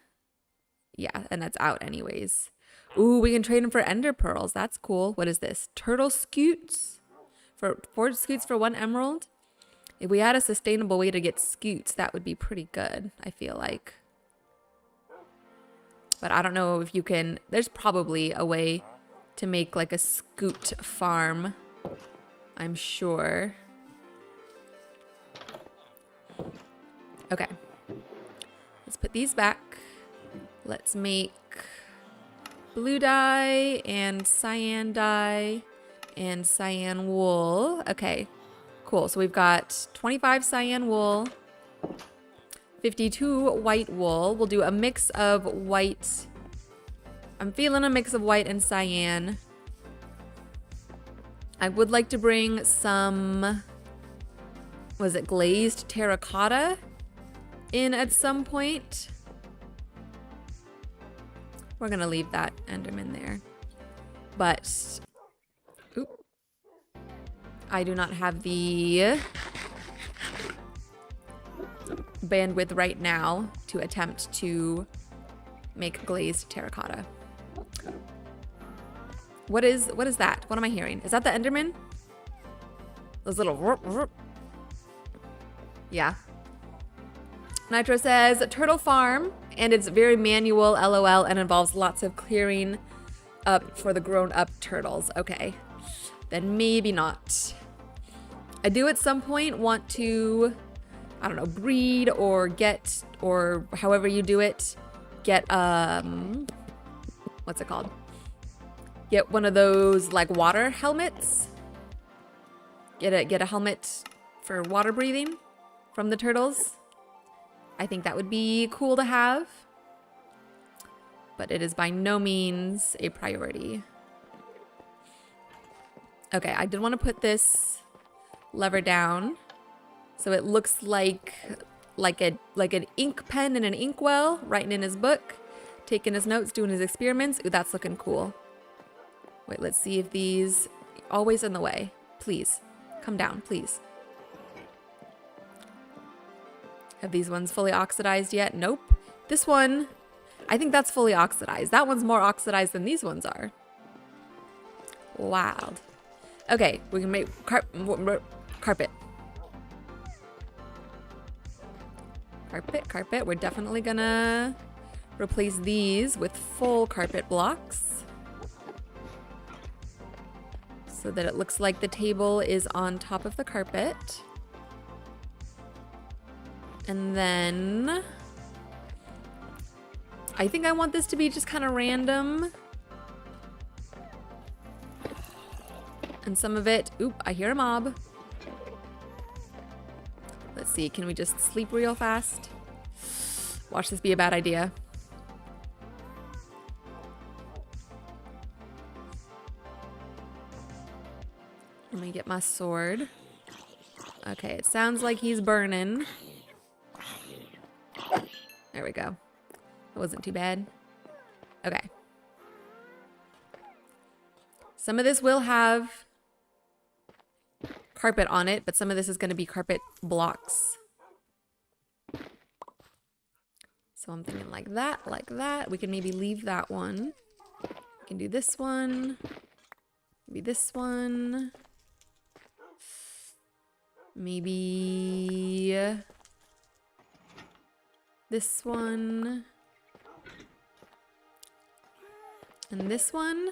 Yeah, and that's out anyways. Ooh, we can trade him for ender pearls. That's cool. What is this? Turtle scoots? For 4 scoots for 1 emerald? If we had a sustainable way to get scoots, that would be pretty good, I feel like. But I don't know if you can... There's probably a way to make like a scoot farm, I'm sure. Okay. Let's put these back. Let's make blue dye and cyan dye and cyan wool. Okay, cool. So we've got 25 cyan wool, 52 white wool. We'll do a mix of white. I'm feeling a mix of white and cyan. I would like to bring some, was it glazed terracotta in at some point? We're gonna leave that Enderman there. But, oop, I do not have the bandwidth right now to attempt to make glazed terracotta. What is that? What am I hearing? Is that the Enderman? Those little whoop, whoop. Yeah. Nitro says turtle farm, and it's very manual, LOL, and involves lots of clearing up for the grown-up turtles. Okay, then maybe not. I do at some point want to, I don't know, breed or get, or however you do it, get what's it called? Get one of those like water helmets. Get a helmet for water breathing from the turtles. I think that would be cool to have, but it is by no means a priority. Okay, I did want to put this lever down so it looks like an ink pen in an inkwell, writing in his book, taking his notes, doing his experiments. Ooh, that's looking cool. Wait, let's see if these, always in the way. Please, come down, please. Have these ones fully oxidized yet? Nope. This one, I think that's fully oxidized. That one's more oxidized than these ones are. Wild. Okay, we can make carpet. Carpet. We're definitely gonna replace these with full carpet blocks so that it looks like the table is on top of the carpet. And then I think I want this to be just kind of random. And some of it, oop, I hear a mob. Let's see, can we just sleep real fast? Watch this be a bad idea. Let me get my sword. Okay, it sounds like he's burning. There we go. It wasn't too bad. Okay. Some of this will have carpet on it, but some of this is going to be carpet blocks. So I'm thinking like that, like that. We can maybe leave that one. We can do this one. Maybe this one. Maybe this one. And this one.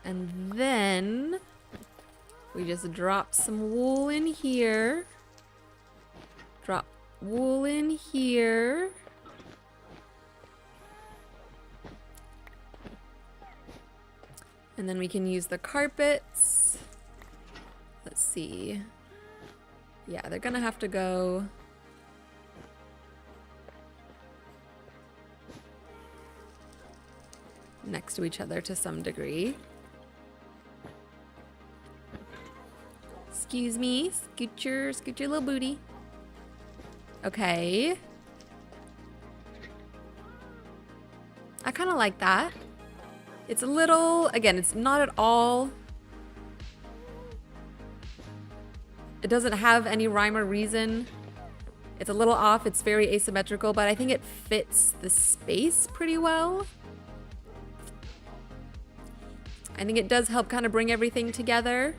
And then we just drop some wool in here. Drop wool in here. And then we can use the carpets. Let's see. Yeah, they're gonna have to go next to each other to some degree. Excuse me, scoot your little booty. Okay. I kind of like that. It's a little, again, it's not at all, it doesn't have any rhyme or reason. It's a little off, it's very asymmetrical, but I think it fits the space pretty well. I think it does help kind of bring everything together.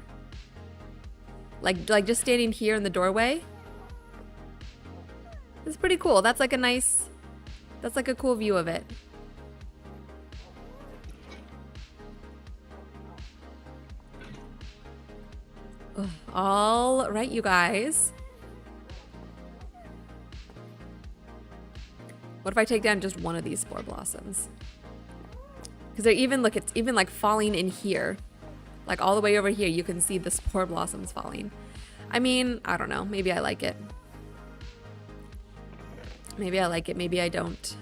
Like just standing here in the doorway. It's pretty cool. That's like a nice, that's like a cool view of it. Ugh. All right, you guys. What if I take down just one of these spore blossoms? Because they're even, look, it's even like falling in here. Like all the way over here, you can see the spore blossoms falling. I mean, I don't know. Maybe I like it. Maybe I like it. Maybe I don't.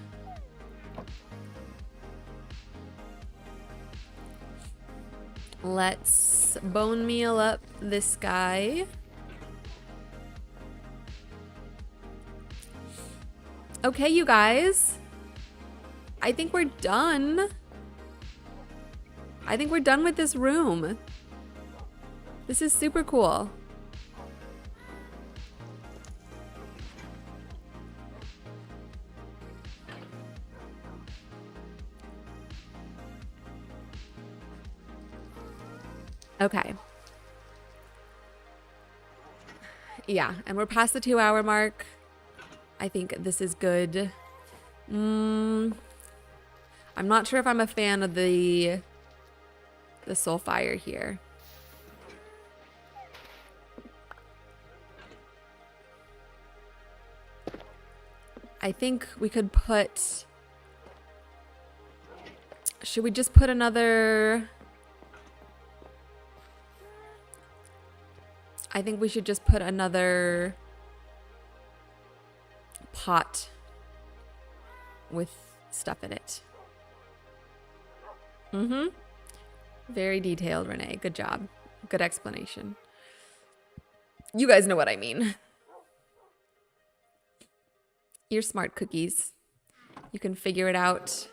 Let's bone meal up this guy. Okay, you guys. I think we're done. I think we're done with this room. This is super cool. Okay. Yeah, and we're past the 2-hour mark. I think this is good. I'm not sure if I'm a fan of the soul fire here. I think we could put, should we just put another, I think we should just put another pot with stuff in it. Very detailed, Renee. Good job. Good explanation. You guys know what I mean. You're smart cookies. You can figure it out.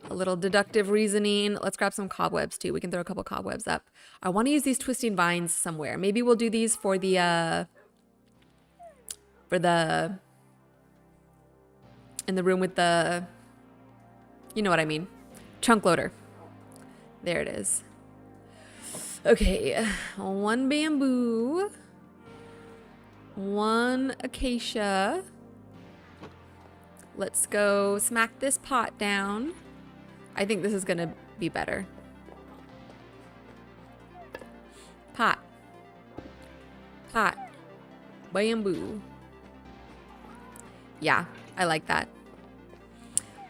A little deductive reasoning. Let's grab some cobwebs too. We can throw a couple cobwebs up. I want to use these twisting vines somewhere. Maybe we'll do these for the in the room with the, you know what I mean, chunk loader. There it is. Okay, 1 bamboo, 1 acacia. Let's go smack this pot down. I think this is gonna be better. Pot. Pot. Bamboo. Yeah, I like that.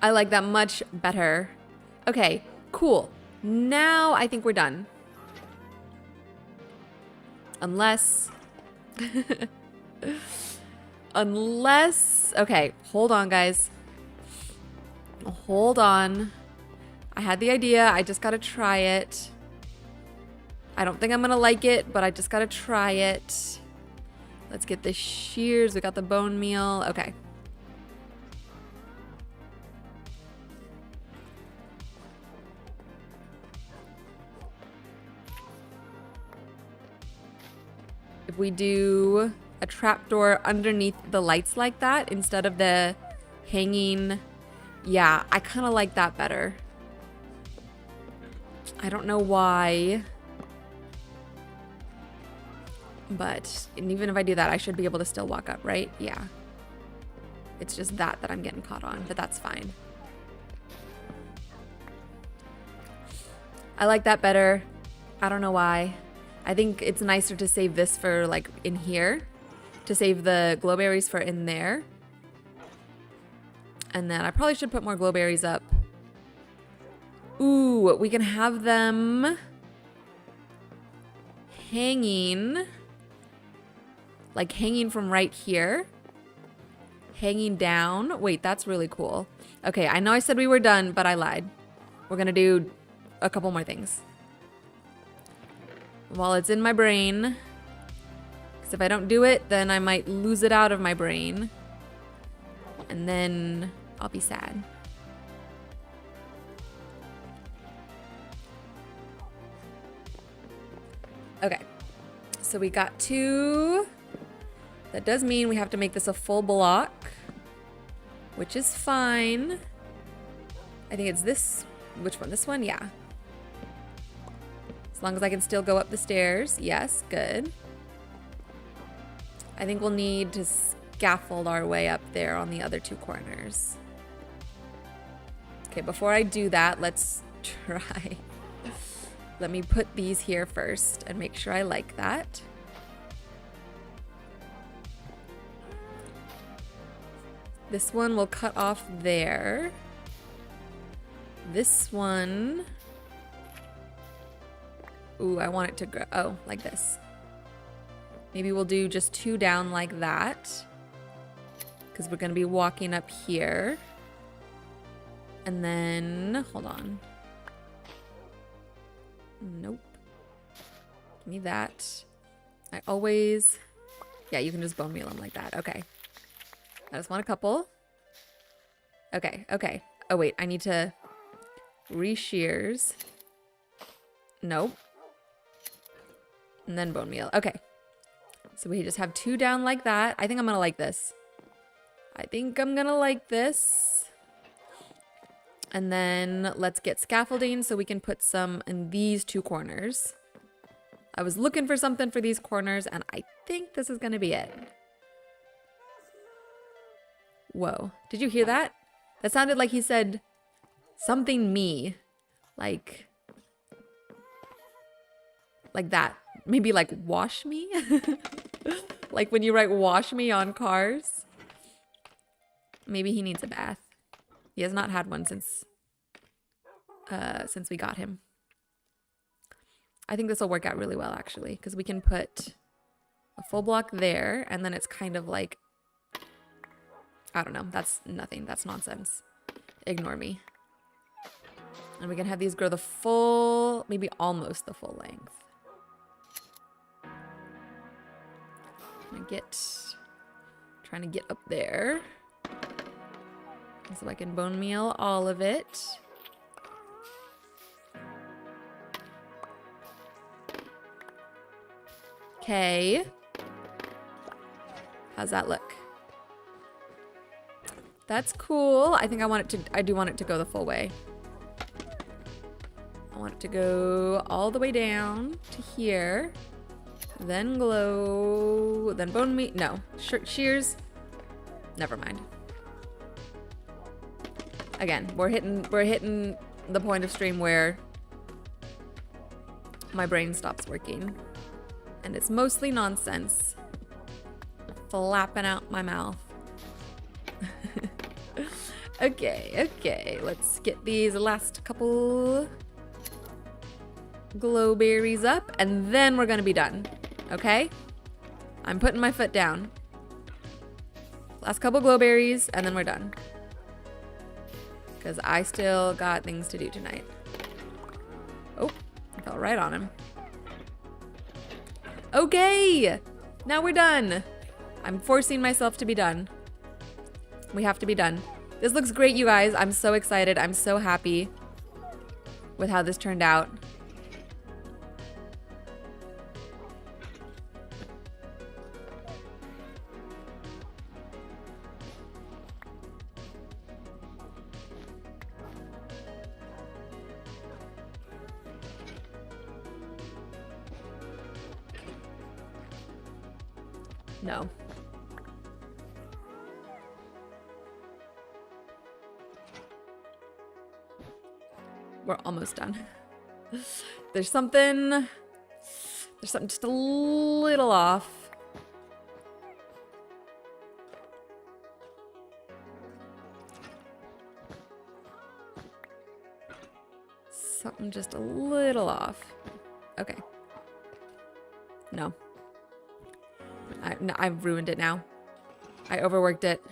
I like that much better. Okay, cool. Now I think we're done. Unless... Unless... Okay, hold on, guys. Hold on. I had the idea. I just gotta try it. I don't think I'm gonna like it, but I just gotta try it. Let's get the shears. We got the bone meal. Okay. If we do a trapdoor underneath the lights like that instead of the hanging, yeah, I kind of like that better. I don't know why, but even if I do that, I should be able to still walk up, right? Yeah. It's just that I'm getting caught on, but that's fine. I like that better. I don't know why. I think it's nicer to save this for like in here, to save the glowberries for in there. And then I probably should put more glowberries up. Ooh, we can have them. hanging, like hanging from right here, hanging down. Wait, that's really cool. Okay, I know I said we were done, but I lied. We're gonna do a couple more things while it's in my brain. Because if I don't do it, then I might lose it out of my brain. And then I'll be sad. Okay, so we got 2. That does mean we have to make this a full block, which is fine. I think it's this. Which one? This one? Yeah. As long as I can still go up the stairs. Yes, good. I think we'll need to scaffold our way up there on the other 2 corners. Okay, before I do that, let's try. Let me put these here first and make sure I like that. This one will cut off there. This one. Ooh, I want it to grow. Oh, like this. Maybe we'll do just 2 down like that. Because we're going to be walking up here. And then, hold on. Nope. Give me that. I always, yeah, you can just bone meal them like that. Okay. I just want a couple. Okay, okay. Oh wait, I need to re-shears. Nope. And then bone meal. Okay. So we just have 2 down like that. I think I'm gonna like this. I think I'm gonna like this. And then let's get scaffolding so we can put some in these 2 corners. I was looking for something for these corners, and I think this is gonna be it. Whoa, did you hear that? That sounded like he said something me. Like that. Maybe like wash me? Like when you write wash me on cars. Maybe he needs a bath. He has not had one since we got him. I think this will work out really well, actually, because we can put a full block there, and then it's kind of like, I don't know, that's nothing, that's nonsense. Ignore me. And we can have these grow the full, maybe almost the full length. Trying to get up there. So I can bone meal all of it. Okay. How's that look? That's cool. I think I do want it to go the full way. I want it to go all the way down to here. Then glow, then bone meal. No, shears. Never mind. Again, we're hitting the point of stream where my brain stops working. And it's mostly nonsense flapping out my mouth. Okay, let's get these last couple glow berries up, and then we're gonna be done. Okay? I'm putting my foot down. Last couple glow berries, and then we're done. Because I still got things to do tonight. Oh, I fell right on him. Okay, now we're done. I'm forcing myself to be done. We have to be done. This looks great, you guys. I'm so excited. I'm so happy with how this turned out. No. We're almost done. There's something just a little off. Something just a little off. Okay. No. I've ruined it now. I overworked it.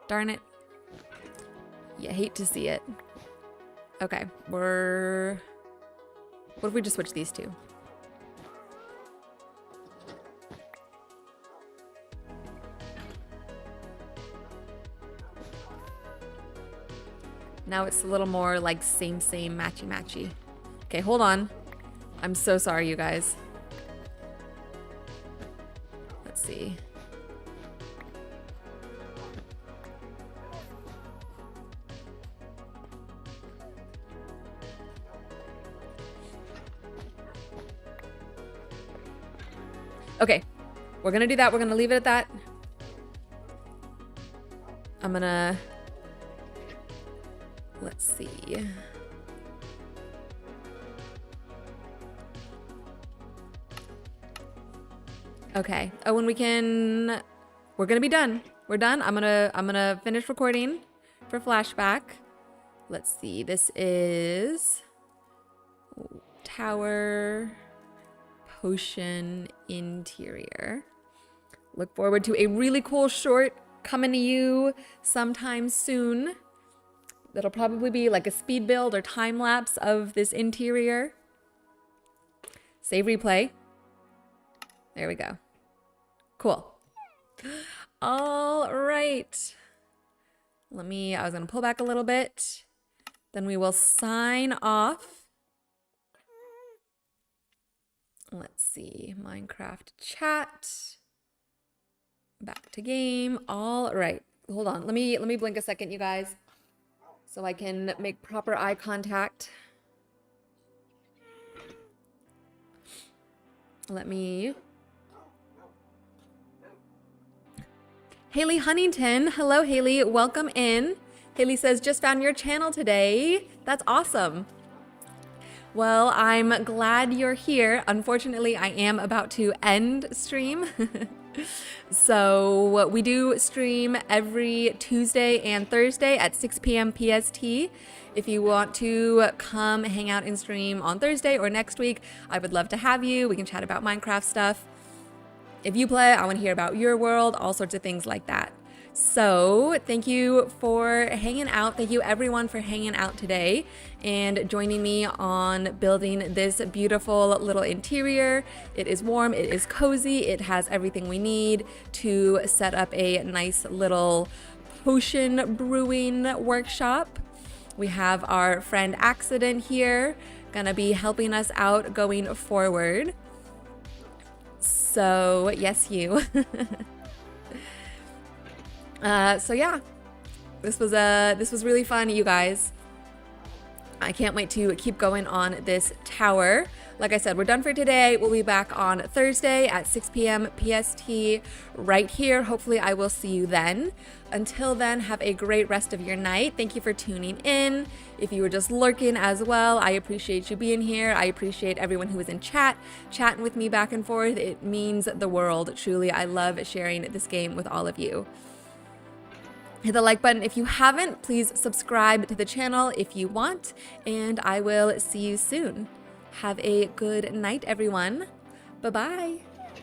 Darn it. You hate to see it. Okay, what if we just switch these two? Now it's a little more like same, matchy. Okay, hold on. I'm so sorry, you guys. Let's see. Okay, we're gonna do that. We're gonna leave it at that. I'm gonna, let's see. Okay. Oh, and we're gonna be done. We're done. I'm gonna finish recording for flashback. Let's see. This is tower potion interior. Look forward to a really cool short coming to you sometime soon. That'll probably be like a speed build or time lapse of this interior. Save replay. There we go. Cool. All right. I was gonna pull back a little bit. Then we will sign off. Let's see, Minecraft chat. Back to game. All right. Hold on. Let me blink a second, you guys, so I can make proper eye contact. Haley Huntington. Hello, Haley. Welcome in. Haley says, just found your channel today. That's awesome. Well, I'm glad you're here. Unfortunately, I am about to end stream. So we do stream every Tuesday and Thursday at 6 p.m. PST. If you want to come hang out and stream on Thursday or next week, I would love to have you. We can chat about Minecraft stuff. If you play, I want to hear about your world, all sorts of things like that. So thank you for hanging out. Thank you everyone for hanging out today and joining me on building this beautiful little interior. It is warm, it is cozy, it has everything we need to set up a nice little potion brewing workshop. We have our friend Accident here, gonna be helping us out going forward. So yes, you. So yeah, this was really fun, you guys. I can't wait to keep going on this tower. Like I said, we're done for today. We'll be back on Thursday at 6 p.m. PST right here. Hopefully I will see you then. Until then, have a great rest of your night. Thank you for tuning in. If you were just lurking as well, I appreciate you being here. I appreciate everyone who was in chat, chatting with me back and forth. It means the world, truly. I love sharing this game with all of you. Hit the like button if you haven't. Please subscribe to the channel if you want, and I will see you soon. Have a good night, everyone. Bye-bye.